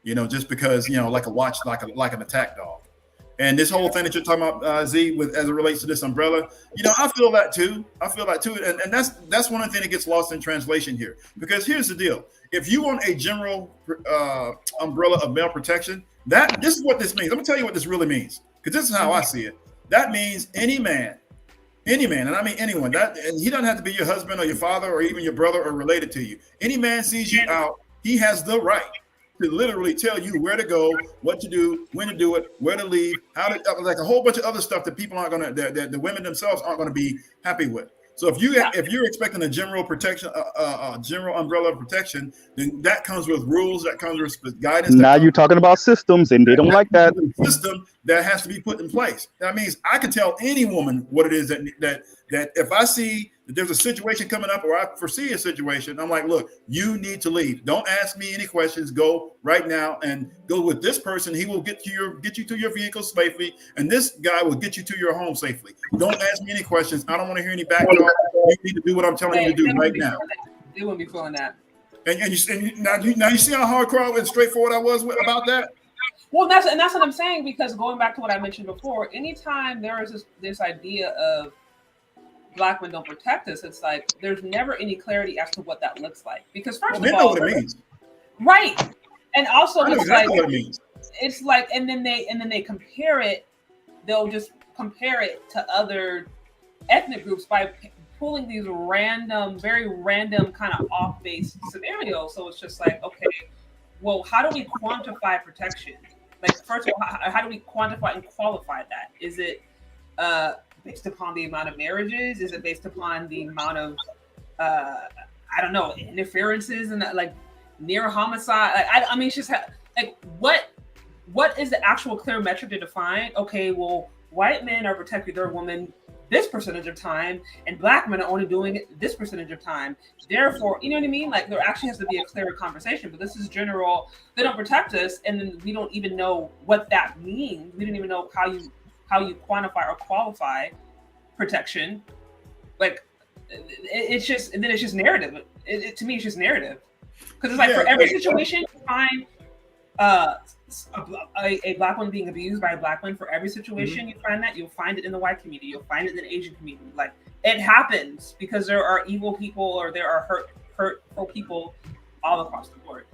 just because, like a watch, like an attack dog. And this whole thing that you're talking about, Z, as it relates to this umbrella, I feel that too. And that's one of the things that gets lost in translation here. Because here's the deal: if you want a general umbrella of male protection, this is what this means. I'm gonna tell you what this really means, because this is how I see it. That means any man, and I mean anyone. And he doesn't have to be your husband or your father or even your brother or related to you. Any man sees you out, he has the right to literally tell you where to go, what to do, when to do it, where to leave, how to, like a whole bunch of other stuff that people aren't gonna, that the women themselves aren't gonna be happy with. So if you're expecting a general protection, general umbrella of protection, then that comes with rules, that comes with guidance. Now you're talking about systems, and they don't like that. System that has to be put in place. That means I can tell any woman what it is that if I see that there's a situation coming up or I foresee a situation, I'm like, look, you need to leave. Don't ask me any questions. Go right now and go with this person. He will get you to your vehicle safely, and this guy will get you to your home safely. Don't ask me any questions. I don't want to hear any back talk. You need to do what I'm telling you to do right now. They wouldn't be feeling that. And now you see how hardcore and straightforward I was about that. Well, that's what I'm saying, because going back to what I mentioned before, anytime there is this idea of black men don't protect us, it's like there's never any clarity as to what that looks like. Because first of all, know what it means, right? And also, it's exactly what it means. It's like, and then they compare it. They'll just compare it to other ethnic groups by pulling these very random kind of off-base scenarios. So it's just like, okay, well, how do we quantify protection? Like, first of all, how do we quantify and qualify that? Is it based upon the amount of marriages? Is it based upon the amount of I don't know, interferences and like near homicide? I mean, it's just like what is the actual clear metric to define? Okay, well, white men are protecting their women this percentage of time, and black men are only doing it this percentage of time. Therefore, you know what I mean? Like, there actually has to be a clearer conversation. But this is general. They don't protect us, and then we don't even know what that means. We didn't even know how you quantify or qualify protection. Like, it's just narrative. To me, it's just narrative, because it's like for every situation you find a black woman being abused by a black man. For every situation you find that, you'll find it in the white community, you'll find it in the Asian community. Like, it happens because there are evil people or there are hurtful people all across the board.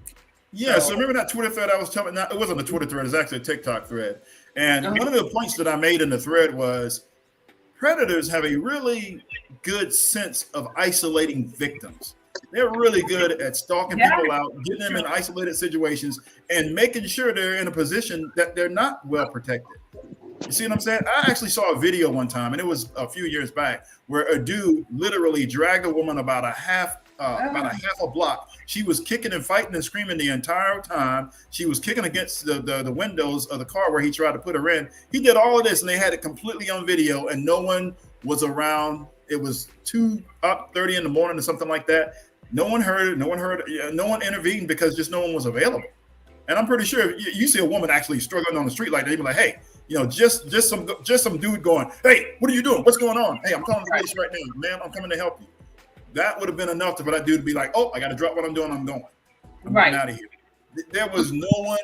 Yeah, so remember that Twitter thread I was telling? It wasn't a Twitter thread; it's actually a TikTok thread. And one of the points that I made in the thread was predators have a really good sense of isolating victims. They're really good at stalking people out, getting them in isolated situations, and making sure they're in a position that they're not well protected. You see what I'm saying? I actually saw a video one time, and it was a few years back, where a dude literally dragged a woman about a half a block. She was kicking and fighting and screaming the entire time. She was kicking against the windows of the car where he tried to put her in. He did all of this, and they had it completely on video, and no one was around. It was 2:30 in the morning or something like that. No one heard it. No one intervened because just no one was available. And I'm pretty sure if you see a woman actually struggling on the street like that, you'd be like, hey, just some dude going, hey, what are you doing? What's going on? Hey, I'm calling the police right now, man. I'm coming to help you. That would have been enough for that dude to be like, oh, I got to drop what I'm doing. I'm going. I'm getting out of here. There was no one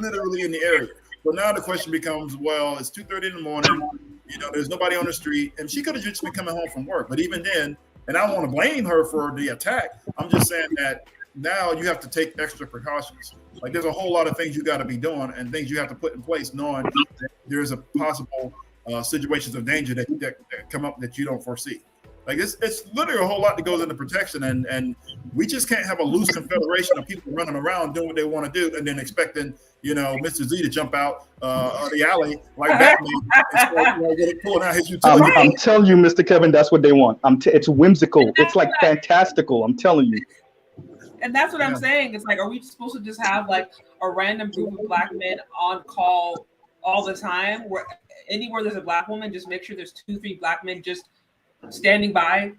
literally in the area. So now the question becomes, well, it's 2:30 in the morning. There's nobody on the street, and she could have just been coming home from work. But even then, and I don't want to blame her for the attack. I'm just saying that now you have to take extra precautions. Like, there's a whole lot of things you got to be doing and things you have to put in place, knowing that there's a possible situations of danger that come up that you don't foresee. Like, it's literally a whole lot that goes into protection, and we just can't have a loose confederation of people running around doing what they want to do and then expecting, Mr. Z to jump out of the alley like Batman and pulling out his utility. I'm telling you, Mr. Kevin, that's what they want. It's whimsical. It's like fantastical. I'm telling you. And that's what I'm saying. It's like, are we supposed to just have like a random group of black men on call all the time? Where anywhere there's a black woman, just make sure there's 2-3 black men just standing by,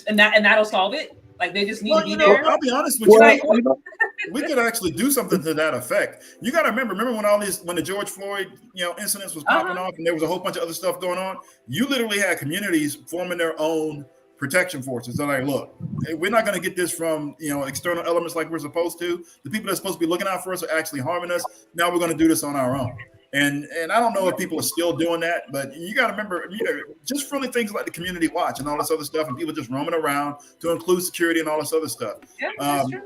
and that'll solve it. Like they just need Well, to be you know, there. I'll be honest with Well, Like, you. We could actually do something to that effect. You got to remember when the George Floyd, incidents was popping off, and there was a whole bunch of other stuff going on. You literally had communities forming their own protection forces. They're like, look, we're not going to get this from external elements like we're supposed to. The people that's supposed to be looking out for us are actually harming us. Now we're going to do this on our own. And I don't know if people are still doing that, but you got to remember, just friendly things like the community watch and all this other stuff, and people just roaming around to include security and all this other stuff. yeah, that's true.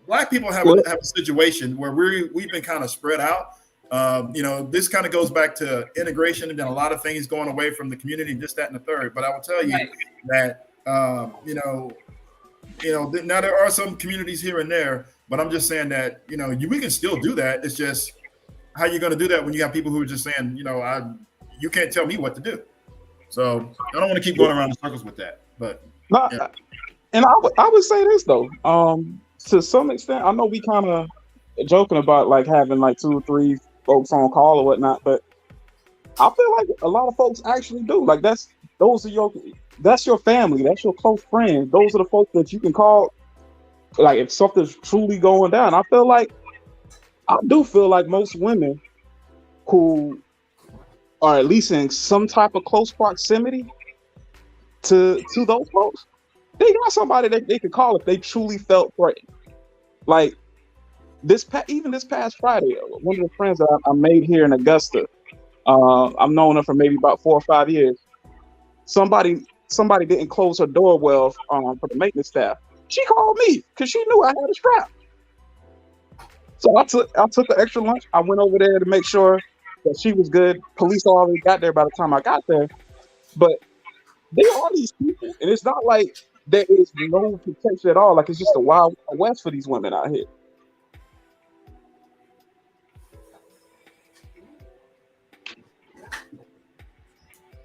Black people have a situation where we've been kind of spread out. This kind of goes back to integration and then a lot of things going away from the community, this, that, and the third. But I will tell you that now there are some communities here and there, but I'm just saying that we can still do that. It's just how you're going to do that when you have people who are just saying, you can't tell me what to do. So I don't want to keep going around in circles with that. But and I would say this though, to some extent, I know we kind of joking about like having like 2 or 3 folks on call or whatnot, but I feel like a lot of folks actually do. Like that's your family, that's your close friends. Those are the folks that you can call. Like if something's truly going down, I do feel like most women who are at least in some type of close proximity to those folks, they got somebody that they could call if they truly felt threatened. Like even this past Friday, one of the friends that I made here in Augusta, I've known her for maybe about 4 or 5 years. Somebody didn't close her door well for the maintenance staff. She called me because she knew I had a strap. So I took the extra lunch. I went over there to make sure that she was good. Police already got there by the time I got there. But there are these people, and it's not like there is no protection at all. Like it's just a wild west for these women out here.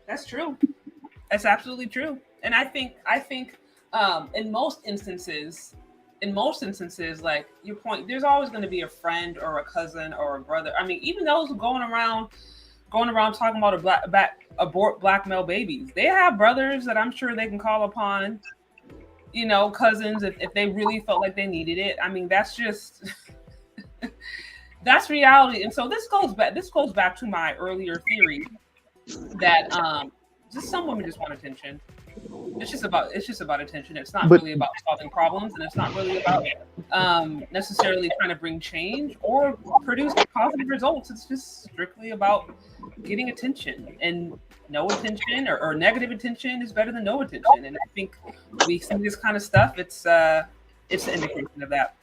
That's true. That's absolutely true. And I think in most instances, like your point, there's always going to be a friend or a cousin or a brother. I mean, even those going around talking about abort black male babies, they have brothers that I'm sure they can call upon, cousins if they really felt like they needed it. I mean, that's just that's reality. And so this goes back to my earlier theory that just some women just want attention. It's just about attention. It's not really about solving problems, and it's not really about necessarily trying to bring change or produce positive results. It's just strictly about getting attention, and no attention or negative attention is better than no attention. And I think we see this kind of stuff. It's an indication of that.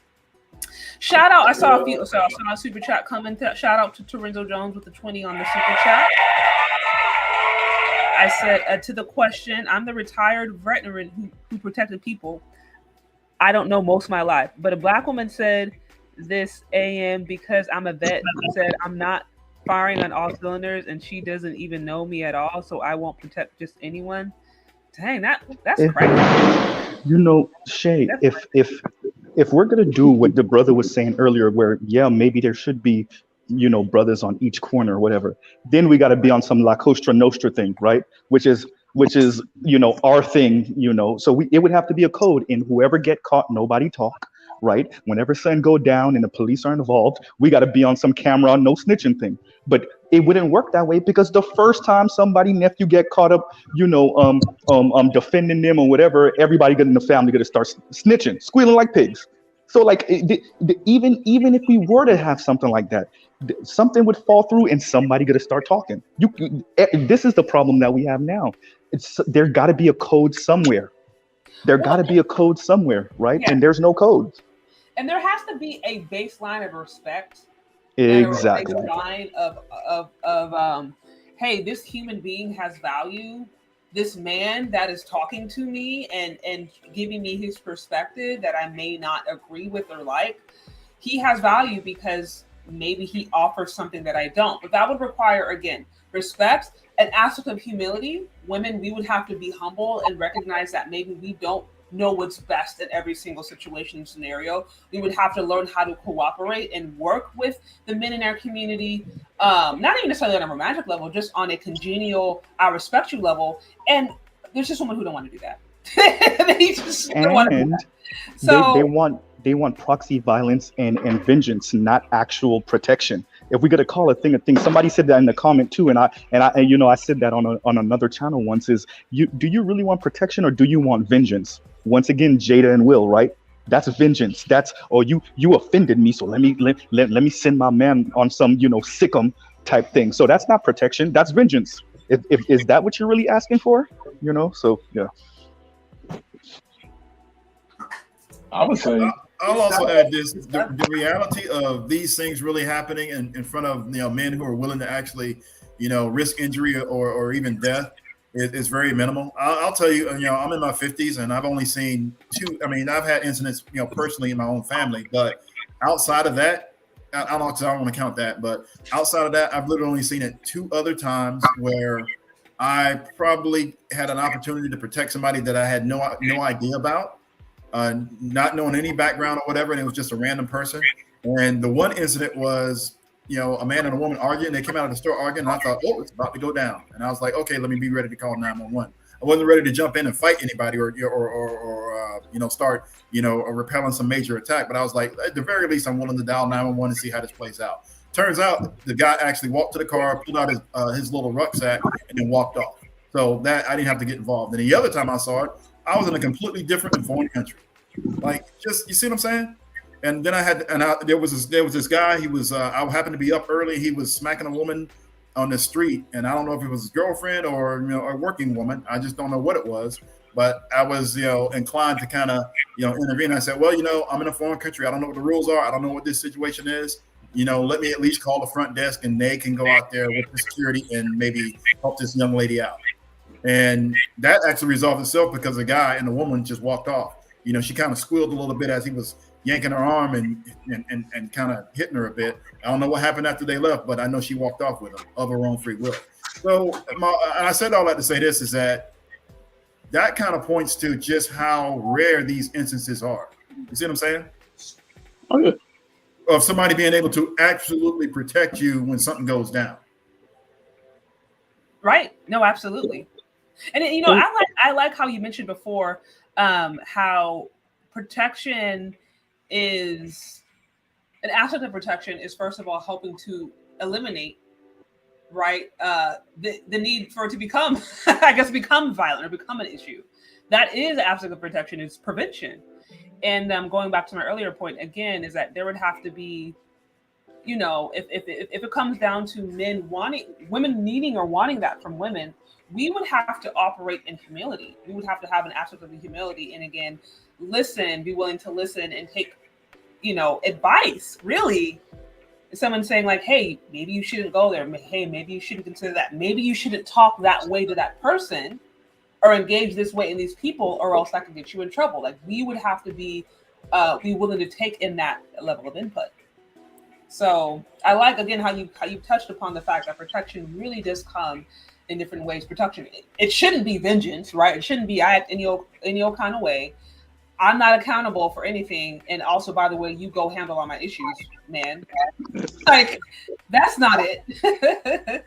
Shout out! I saw a super chat coming. Shout out to Torenzo Jones with the 20 on the super chat. I said to the question, I'm the retired veteran who protected people. I don't know most of my life, but a black woman said this AM because I'm a vet. Said I'm not firing on all cylinders, and she doesn't even know me at all, so I won't protect just anyone. Dang, that's crazy. Shay, if we're gonna do what the brother was saying earlier, where maybe there should be brothers on each corner or whatever, then we got to be on some La Cosa Nostra thing, right? Which is our thing, so it would have to be a code in whoever get caught, nobody talk, right? Whenever something go down and the police are involved, we got to be on some camera, no snitching thing. But it wouldn't work that way, because the first time somebody nephew get caught up, defending them or whatever, everybody in the family gonna start snitching, squealing like pigs. So like even if we were to have something like that, something would fall through and somebody gonna start talking. This is the problem that we have now. There got to be a code somewhere. Right? Yeah. And there's no codes. And there has to be a baseline of respect. Exactly. A baseline of hey, this human being has value. This man that is talking to me and giving me his perspective that I may not agree with or like, he has value because maybe he offers something that I don't. But that would require, again, respect, an aspect of humility. Women, we would have to be humble and recognize that maybe we don't know what's best in every single situation and scenario. We would have to learn how to cooperate and work with the men in our community, not even necessarily on a romantic level, just on a congenial, I respect you level. And there's just women who don't want to do that. They just don't want to do And that. So they want proxy violence and vengeance, not actual protection. If we got to call a thing, somebody said that in the comment too, and I said that on another channel once. Is do you really want protection or do you want vengeance? Once again, Jada and Will, right? That's vengeance. That's you offended me, so let me send my man on some sick 'em type thing. So that's not protection. That's vengeance. If is that what you're really asking for? So yeah. I would say. I'll also add this: the reality of these things really happening in front of men who are willing to actually risk injury or even death is very minimal. I'll tell you, I'm in my 50s and I've only seen two. I mean, I've had incidents personally in my own family, but outside of that, I don't want to count that. But outside of that, I've literally only seen it 2 other times where I probably had an opportunity to protect somebody that I had no idea about. Not knowing any background or whatever, and it was just a random person. And the one incident was, a man and a woman arguing. They came out of the store arguing, and I thought, oh, it's about to go down. And I was like, okay, let me be ready to call 911. I wasn't ready to jump in and fight anybody or start repelling some major attack. But I was like, at the very least, I'm willing to dial 911 and see how this plays out. Turns out the guy actually walked to the car, pulled out his little rucksack, and then walked off. So that I didn't have to get involved. And the other time I saw it, I was in a completely different and foreign country. Like, just, you see what I'm saying? And then there was this guy. He was I happened to be up early. He was smacking a woman on the street, and I don't know if it was his girlfriend or a working woman. I just don't know what it was. But I was inclined to kind of intervene. I said, well, I'm in a foreign country. I don't know what the rules are. I don't know what this situation is. Let me at least call the front desk, and they can go out there with the security and maybe help this young lady out. And that actually resolved itself because the guy and the woman just walked off. She kind of squealed a little bit as he was yanking her arm and kind of hitting her a bit. I don't know what happened after they left, but I know she walked off with him of her own free will. So, and I said all that to say this is that kind of points to just how rare these instances are. You see what I'm saying? Oh, yeah. Of somebody being able to absolutely protect you when something goes down. Right. No, absolutely. And I like how you mentioned before how protection is an aspect of protection is first of all helping to eliminate the need for it to become become violent or become an issue. That is an aspect of protection, is prevention. And going back to my earlier point again is that there would have to be if it comes down to women needing or wanting that from women, we would have to operate in humility. We would have to have an aspect of humility, and again, be willing to listen and take, advice. Really, if someone's saying like, "Hey, maybe you shouldn't go there. Hey, maybe you shouldn't consider that. Maybe you shouldn't talk that way to that person, or engage this way in these people, or else that could get you in trouble." Like, we would have to be willing to take in that level of input. So I like again how you touched upon the fact that protection really does come in different ways. Protection, it shouldn't be vengeance, right? It shouldn't be I act in your kind of way. I'm not accountable for anything. And also, by the way, you go handle all my issues, man. Like, that's not it.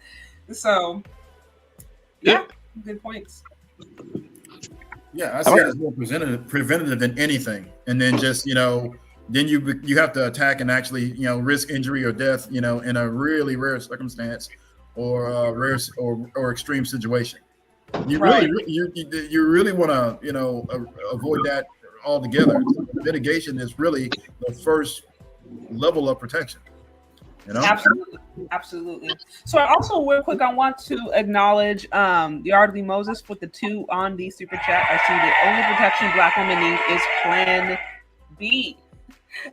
So yeah, good points. Yeah, I see it as more preventative than anything. And then just, then you have to attack and actually, risk injury or death, in a really rare circumstance or rare or extreme situation. You really want to, avoid that altogether. Mitigation is really the first level of protection. Absolutely. So I also, real quick, I want to acknowledge Yardley Moses with the 2 on the super chat. I see the only protection Black women need is Plan B.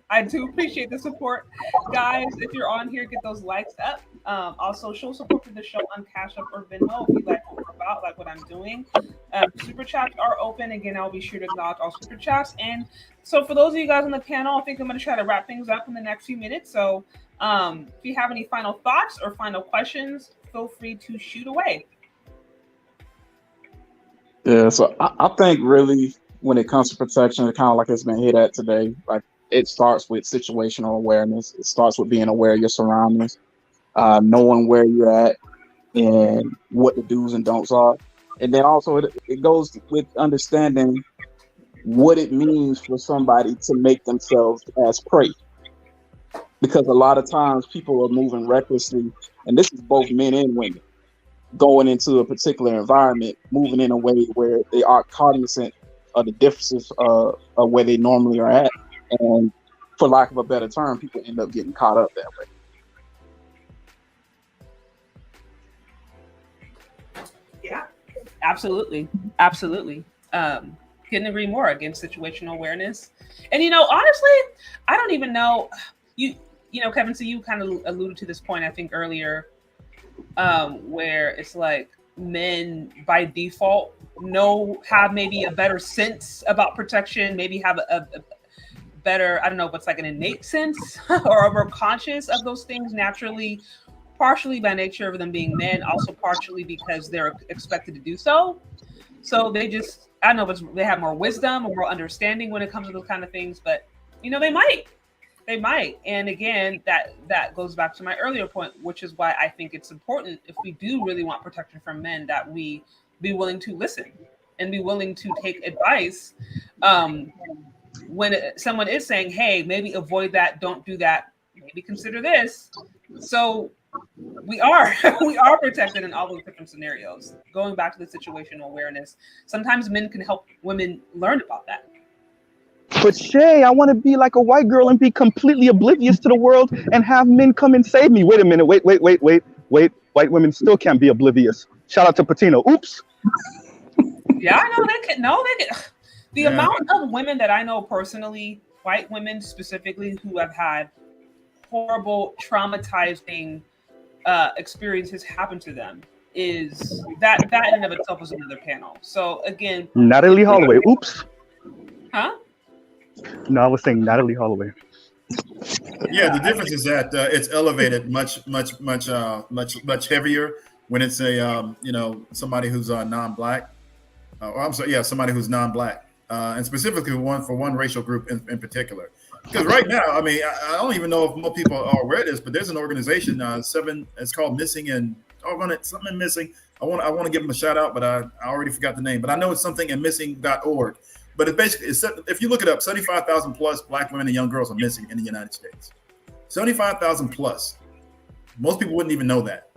I do appreciate the support, guys. If you're on here, get those likes up. Also, show support for the show on Cash App or Venmo if you like what we're about, like what I'm doing. Super chats are open. Again, I'll be sure to acknowledge all super chats. And so, for those of you guys on the panel, I think I'm going to try to wrap things up in the next few minutes. So, if you have any final thoughts or final questions, feel free to shoot away. Yeah, so I think really when it comes to protection, kind of like it's been hit at today, like it starts with situational awareness. It starts with being aware of your surroundings, knowing where you're at and what the do's and don'ts are. And then also it goes with understanding what it means for somebody to make themselves as prey. Because a lot of times people are moving recklessly, and this is both men and women, going into a particular environment, moving in a way where they are cognizant of the differences of where they normally are at. And for lack of a better term, people end up getting caught up that way. Yeah, absolutely. Absolutely. Couldn't agree more. Again, situational awareness. And, honestly, I don't even know Kevin, so you kind of alluded to this point, I think earlier, where it's like men by default have maybe a better sense about protection, maybe have a better, I don't know if it's like an innate sense or more conscious of those things naturally, partially by nature of them being men, also partially because they're expected to do so. So they just, I don't know if they have more wisdom or more understanding when it comes to those kind of things, but they might. And again, that goes back to my earlier point, which is why I think it's important, if we do really want protection from men, that we be willing to listen and be willing to take advice when someone is saying, hey, maybe avoid that, don't do that, maybe consider this. So we are protected in all those different scenarios. Going back to the situational awareness, sometimes men can help women learn about that. But Shay, I want to be like a white girl and be completely oblivious to the world and have men come and save me. Wait a minute. Wait. White women still can't be oblivious. Shout out to Patino. Oops. Yeah, I know they can. No, they can. The amount of women that I know personally, white women specifically, who have had horrible, traumatizing experiences happen to them, is that in and of itself is another panel. So again, Natalie Holloway. Oops. Huh? No, I was saying Natalie Holloway. Yeah, the difference is that it's elevated much heavier when it's a somebody who's non-black. Somebody who's non-black, and specifically for one racial group in particular. Because right now, I mean, I don't even know if more people are aware of this, but there's an organization, it's called Missing and something Missing. I want to give them a shout out, but I already forgot the name. But I know it's something in missing.org. But if you look it up, 75,000 plus black women and young girls are missing in the United States. 75,000 plus. Most people wouldn't even know that.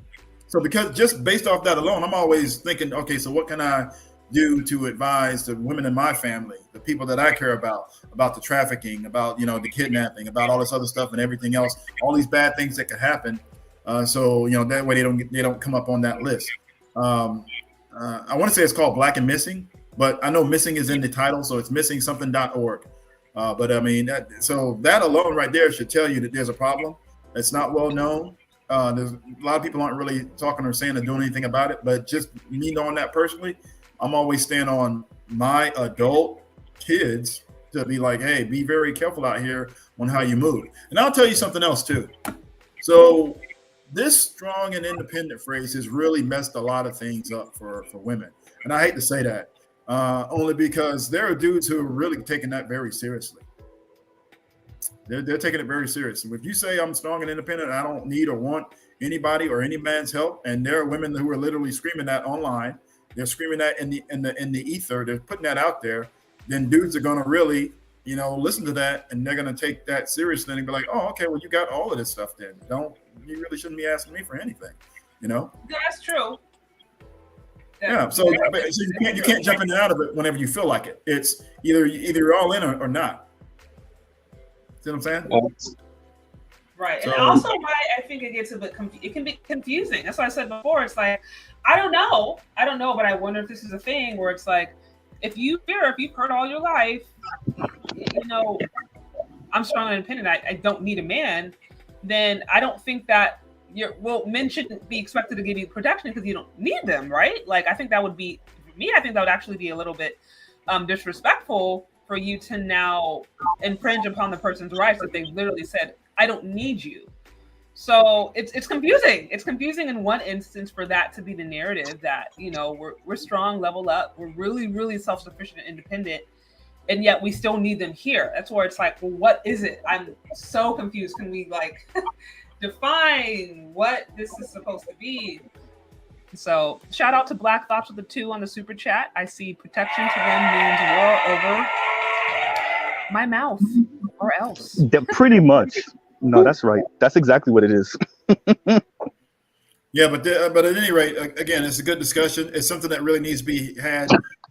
So because just based off that alone, I'm always thinking, okay, so what can I do to advise the women in my family, the people that I care about the trafficking, about the kidnapping, about all this other stuff and everything else, all these bad things that could happen. So that way they don't come up on that list. I want to say it's called Black and Missing, but I know Missing is in the title, so it's missing something.org. But I mean, that alone right there should tell you that there's a problem. It's not well known. There's a lot of people aren't really talking or saying or doing anything about it. But just me knowing that personally, I'm always staying on my adult kids to be like, hey, be very careful out here on how you move. And I'll tell you something else too. So this strong and independent phrase has really messed a lot of things up for women. And I hate to say that, only because there are dudes who are really taking that very seriously. They're taking it very seriously. If you say I'm strong and independent, I don't need or want anybody or any man's help, and there are women who are literally screaming that online. They're screaming that in the ether. They're putting that out there. Then dudes are going to really, listen to that, and they're going to take that seriously and be like, oh, okay, well, you got all of this stuff then. You really shouldn't be asking me for anything, That's true. Yeah. So you can't jump in and out of it whenever you feel like it. It's either you're all in or not. See what I'm saying? Right. And also why I think it gets it can be confusing. That's what I said before. It's like, I don't know, but I wonder if this is a thing where it's like, if you've heard all your life, I'm strong and independent, I don't need a man, then I don't think that men shouldn't be expected to give you protection because you don't need them, right? Like, I think that would be, for me, I think that would actually be a little bit disrespectful for you to now infringe upon the person's rights that they've literally said, I don't need you. So it's confusing. It's confusing in one instance for that to be the narrative that, we're strong, level up, we're really, really self-sufficient and independent, and yet we still need them here. That's where it's like, well, what is it? I'm so confused. Can we define what this is supposed to be? So shout out to Black Thoughts with the 2 on the super chat. I see protection to them means war over my mouth or else. Pretty much. No, that's right. That's exactly what it is. Yeah, but at any rate, again, it's a good discussion. It's something that really needs to be had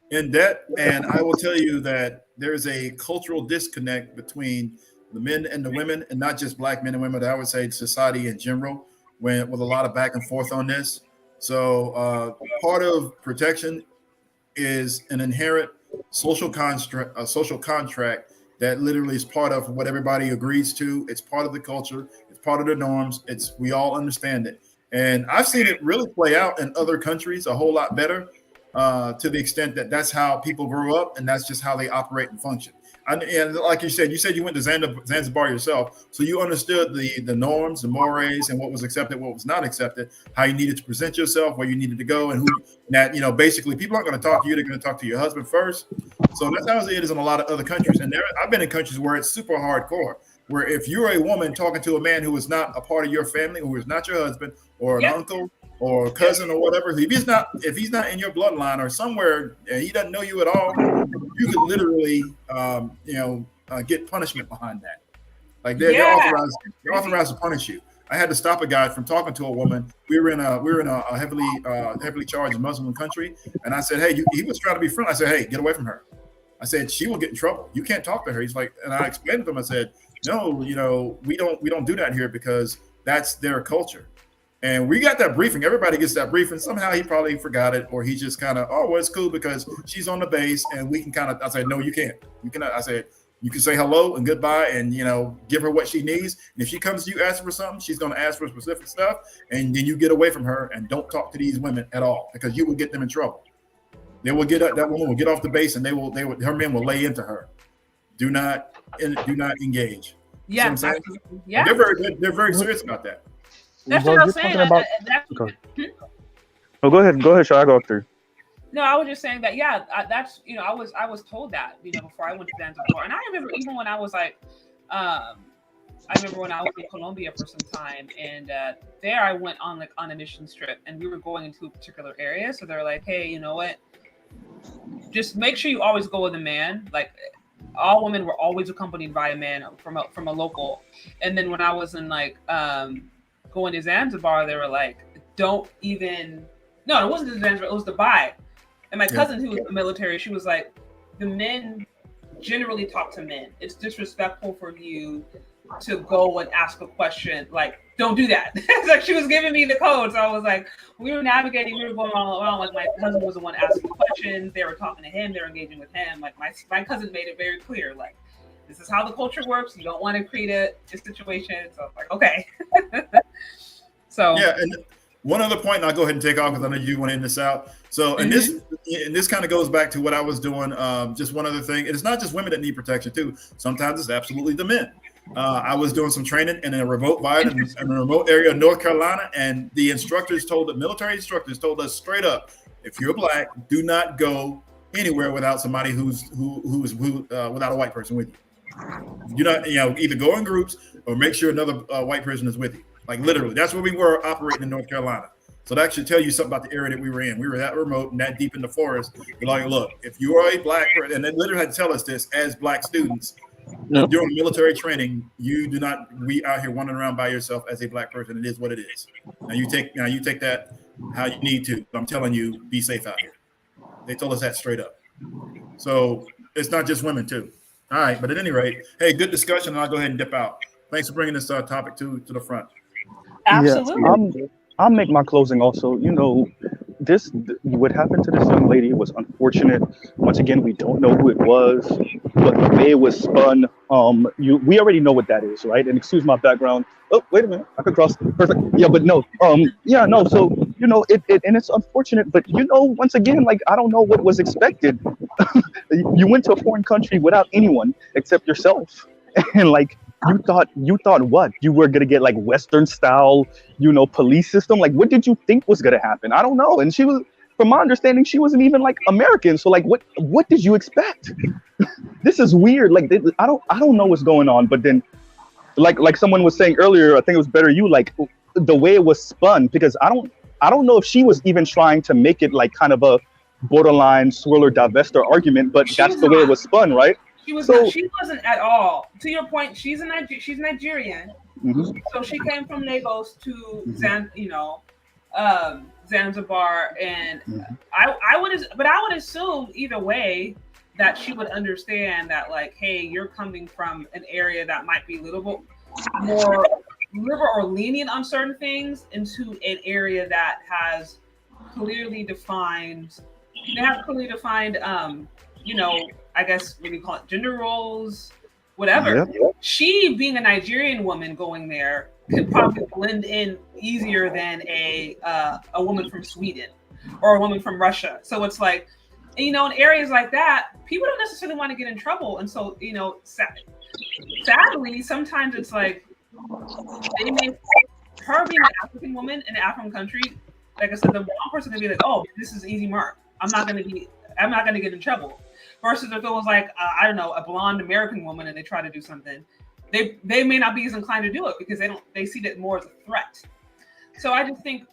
in depth. And I will tell you that there's a cultural disconnect between the men and the women, and not just black men and women, but I would say society in general, with a lot of back and forth on this. So part of protection is an inherent social contract that literally is part of what everybody agrees to. It's part of the culture. It's part of the norms. We all understand it. And I've seen it really play out in other countries a whole lot better, to the extent that that's how people grow up and that's just how they operate and function. And like you said you went to Zanzibar yourself, so you understood the norms, the mores, and what was accepted, what was not accepted, how you needed to present yourself, where you needed to go, and basically people aren't going to talk to you; they're going to talk to your husband first. So that's how it is in a lot of other countries. And I've been in countries where it's super hardcore, where if you're a woman talking to a man who is not a part of your family, who is not your husband or an uncle or cousin or whatever, if he's not in your bloodline or somewhere and he doesn't know you at all, you could literally get punishment behind that. Like they're authorized to punish you. I had to stop a guy from talking to a woman. We were in a heavily charged Muslim country, and I said, "Hey," he was trying to be friendly. I said, "Hey, get away from her." I said, "She will get in trouble. You can't talk to her." He's like, and I explained to him. I said, "No, we don't do that here because that's their culture." And we got that briefing. Everybody gets that briefing. Somehow he probably forgot it, or he just kind of, well, it's cool because she's on the base, and we can kind of. I said, "No, you can't. You cannot." I said, "You can say hello and goodbye, and give her what she needs. And if she comes to you asking for something, she's going to ask for specific stuff, and then you get away from her and don't talk to these women at all because you will get them in trouble. They will that woman will get off the base, and her men will lay into her. Do not engage." Yeah, yeah. They're very serious about that. That's what I'm saying. Oh, go ahead, Shall I go through? No, I was just saying that. Yeah, that's I was told that before I went to Zanzibar, and I remember even when I was like, I remember when I was in Colombia for some time, and there I went on a mission trip, and we were going into a particular area, so they're like, "Hey, you know what? Just make sure you always go with a man." Like all women were always accompanied by a man from a local, and then when I was in going to Zanzibar, they were like, "Don't even." No, it wasn't Zanzibar. It was Dubai. And my cousin, who was in the military, she was like, "The men generally talk to men. It's disrespectful for you to go and ask a question. Like, don't do that." It's like she was giving me the code. So I was like, we were navigating. We were going all around. Like my cousin was the one asking questions. They were talking to him. They were engaging with him. Like my cousin made it very clear. Like, this is how the culture works. You don't want to create a situation. So I was like, okay. So yeah, and one other point, and I'll go ahead and take off because I know you want to end this out. So, and this kind of goes back to what I was doing. Just one other thing, it's not just women that need protection too. Sometimes it's absolutely the men. I was doing some training in a remote area of North Carolina, and the military instructors told us straight up, if you're black, do not go anywhere without somebody who's without a white person with you. Do not, either go in groups or make sure another white person is with you. Like literally, that's where we were operating in North Carolina. So that should tell you something about the area that we were in. We were that remote and that deep in the forest. You're like, look, if you are a black person, and they literally had to tell us this as black students during military training, you do not be out here wandering around by yourself as a black person. It is what it is. Now you take that how you need to. I'm telling you, be safe out here. They told us that straight up. So it's not just women too. All right, but at any rate, hey, good discussion, and I'll go ahead and dip out. Thanks for bringing this topic to the front. Absolutely. Yeah, I'll make my closing also. What happened to this young lady was unfortunate. Once again, we don't know who it was, but the way it was spun, we already know what that is, right? And excuse my background. Oh, wait a minute, I could cross. Perfect. Yeah, but no. So and it's unfortunate, but once again, like I don't know what was expected. You went to a foreign country without anyone except yourself, and like. You thought what? You were gonna get like Western style, police system? Like, what did you think was gonna happen? I don't know. And she was, from my understanding, she wasn't even like American. So like, what did you expect? This is weird. Like, I don't know what's going on. But then, like someone was saying earlier, I think it was better you, like the way it was spun, because I don't know if she was even trying to make it like kind of a borderline swirler divester argument, but that's the way it was spun, right? She was not. She wasn't at all. To your point, she's Nigerian. So she came from Lagos to Zanzibar, and I would assume either way that she would understand that, like, hey, you're coming from an area that might be a little bit more liberal or lenient on certain things into an area that has clearly defined. They have clearly defined, I guess what do you call it, gender roles, whatever. She, being a Nigerian woman going there, could probably blend in easier than a woman from Sweden or a woman from Russia. So it's like, in areas like that, people don't necessarily want to get in trouble. And so, sadly, sometimes it's like, they make her being an African woman in an African country, like I said, the wrong person can be like, oh, this is easy mark. I'm not going to get in trouble. Versus if it was like, I don't know, a blonde American woman and they try to do something, they may not be as inclined to do it because they see that more as a threat. So I just think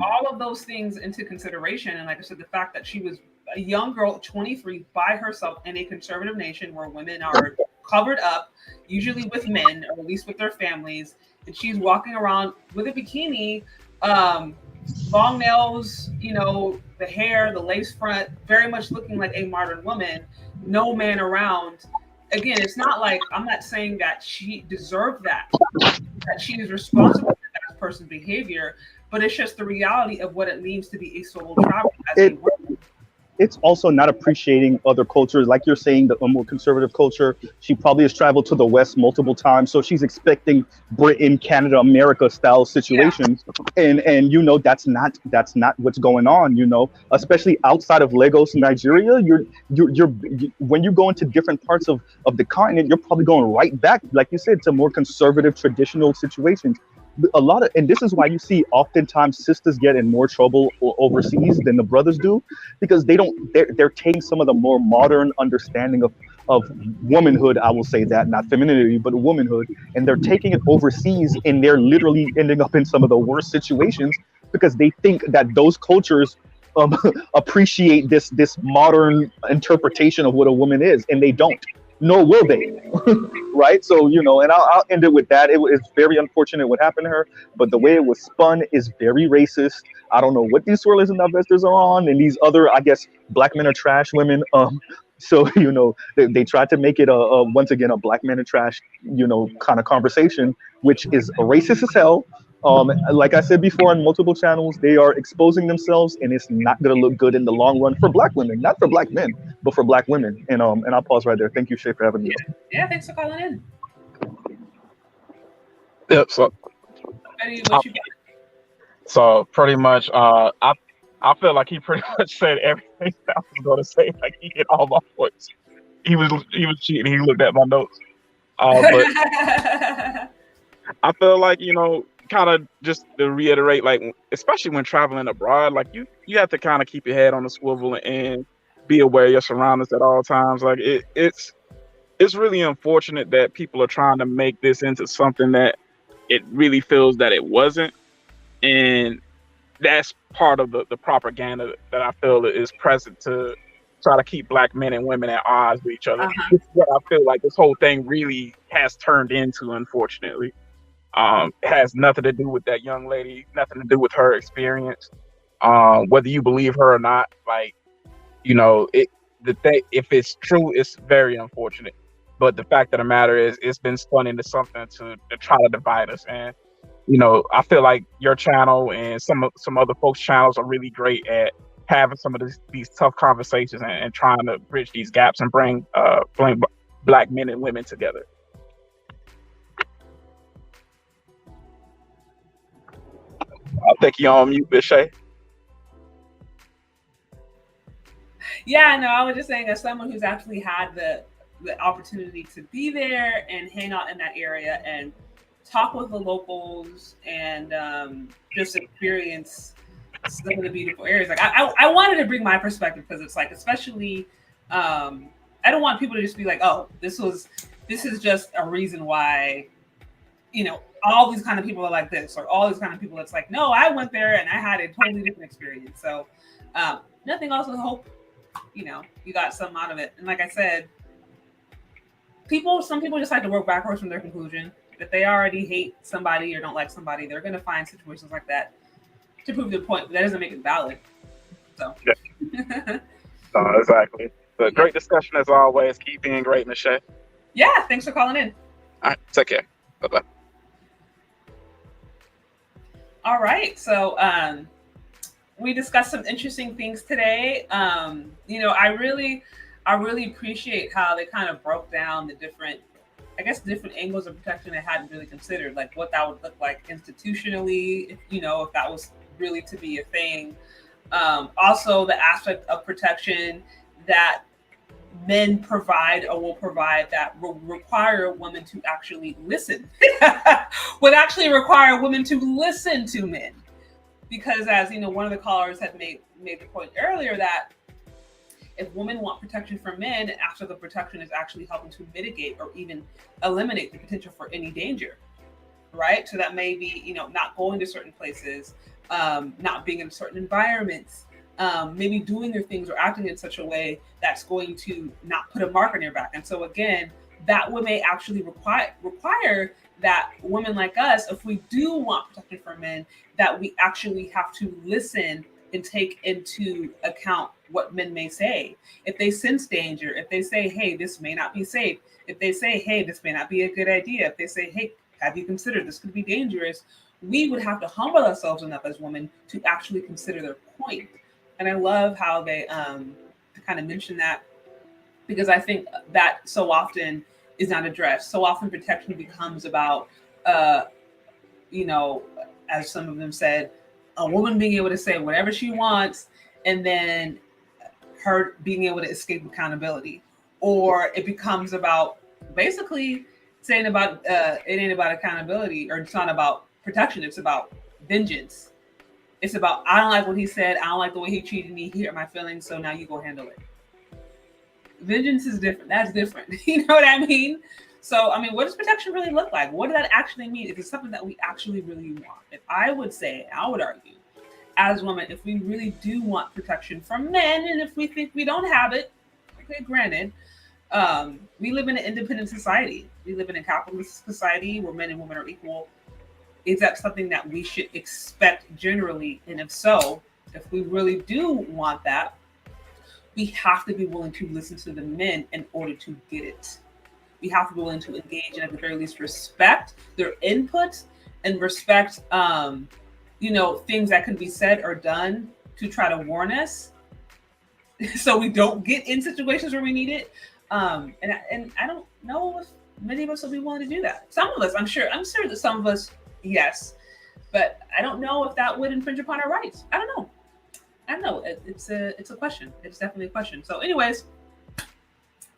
all of those things into consideration. And like I said, the fact that she was a young girl, 23, by herself in a conservative nation where women are covered up, usually with men, or at least with their families. And she's walking around with a bikini, long nails, the hair, the lace front, very much looking like a modern woman, no man around. Again, it's not like, I'm not saying that she deserved that she is responsible for that person's behavior, but it's just the reality of what it means to be a solo traveler as a woman. It's also not appreciating other cultures. Like you're saying, the more conservative culture, she probably has traveled to the West multiple times. So she's expecting Britain, Canada, America style situations. Yeah. And that's not what's going on, especially outside of Lagos, Nigeria. You're when you go into different parts of the continent, you're probably going right back, like you said, to more conservative, traditional situations. And this is why you see oftentimes sisters get in more trouble overseas than the brothers do, because they're taking some of the more modern understanding of womanhood, I will say that, not femininity, but womanhood, and they're taking it overseas, and they're literally ending up in some of the worst situations because they think that those cultures appreciate this modern interpretation of what a woman is, and they don't. Nor will they, right? So, and I'll end it with that. It's very unfortunate what happened to her, but the way it was spun is very racist. I don't know what these swirlers and divestors are on, and these other, I guess, black men are trash women. So, they tried to make it once again, a black men are trash, kind of conversation, which is racist as hell. Like I said before on multiple channels, they are exposing themselves, and it's not going to look good in the long run for black women, not for black men, but for black women. And I'll pause right there. Thank you, Shay, for having me. Yeah, thanks for calling in. Yep. So pretty much, I feel like he pretty much said everything I was going to say. Like, he hit all my points. He was cheating. He looked at my notes. But I feel like, kind of just to reiterate, like, especially when traveling abroad, like you have to kind of keep your head on the swivel and be aware of your surroundings at all times. Like, it's really unfortunate that people are trying to make this into something that it really feels that it wasn't. And that's part of the propaganda that I feel is present to try to keep black men and women at odds with each other. This is what I feel like this whole thing really has turned into, unfortunately. It has nothing to do with that young lady, nothing to do with her experience. Whether you believe her or not, like, if it's true, it's very unfortunate. But the fact of the matter is, it's been spun into something to try to divide us. And I feel like your channel and some other folks' channels are really great at having some of these tough conversations and trying to bridge these gaps and bring black men and women together. I think you're on mute, Miss Shay. Yeah, no, I was just saying, as someone who's actually had the opportunity to be there and hang out in that area and talk with the locals and just experience some of the beautiful areas. Like, I wanted to bring my perspective, because it's like, especially, I don't want people to just be like, oh, this is just a reason why all these kind of people are like this, or all these kind of people that's like, no, I went there and I had a totally different experience. So nothing else but hope, you got something out of it. And like I said, some people just like to work backwards from their conclusion. If they already hate somebody or don't like somebody, they're going to find situations like that to prove their point, but that doesn't make it valid. So yeah. Exactly. But great discussion as always. Keep being great, Michelle. Yeah, thanks for calling in. All right, take care. Bye-bye. All right, so we discussed some interesting things today. I really appreciate how they kind of broke down the different angles of protection I hadn't really considered, like what that would look like institutionally, if that was really to be a thing. Also, the aspect of protection that men provide or will provide that will require women to actually listen, would actually require women to listen to men. Because as one of the callers had made the point earlier that if women want protection from men, after the protection is actually helping to mitigate or even eliminate the potential for any danger, right? So that may be, not going to certain places, not being in certain environments, maybe doing their things or acting in such a way that's going to not put a mark on your back. And so again, that may actually require that women like us, if we do want protection from men, that we actually have to listen and take into account what men may say. If they sense danger, if they say, hey, this may not be safe, if they say, hey, this may not be a good idea, if they say, hey, have you considered this could be dangerous, we would have to humble ourselves enough as women to actually consider their point. And I love how they kind of mention that, because I think that so often is not addressed. So often protection becomes about, as some of them said, a woman being able to say whatever she wants, and then her being able to escape accountability. Or it becomes about basically saying about it ain't about accountability, or it's not about protection, it's about vengeance. It's about, I don't like what he said, I don't like the way he treated me, he hurt my feelings, so now you go handle it. Vengeance is different. That's different. You know what I mean? So, what does protection really look like? What does that actually mean? Is it something that we actually really want? If I would argue, as women, if we really do want protection from men, and if we think we don't have it, okay, granted, we live in an independent society. We live in a capitalist society where men and women are equal. Is that something that we should expect generally? And if so, if we really do want that, we have to be willing to listen to the men in order to get it. We have to be willing to engage and at the very least respect their input and respect, things that can be said or done to try to warn us so we don't get in situations where we need it. And I don't know if many of us will be willing to do that. Some of us, I'm sure that some of us, yes, but I don't know if that would infringe upon our rights. I don't know. It's a question. It's definitely a question. So anyways,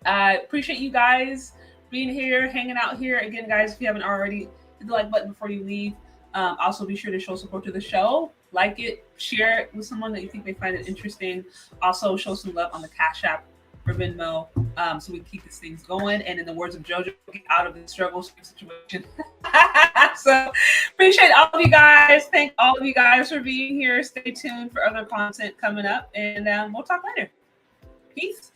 I appreciate you guys being here, hanging out here. Again, guys, if you haven't already, hit the like button before you leave. Also be sure to show support to the show. Like it, share it with someone that you think they find it interesting. Also show some love on the Cash App or Venmo, so we can keep these things going. And in the words of JoJo, get out of the struggle situation. So appreciate all of you guys. Thank all of you guys for being here. Stay tuned for other content coming up, and we'll talk later. Peace.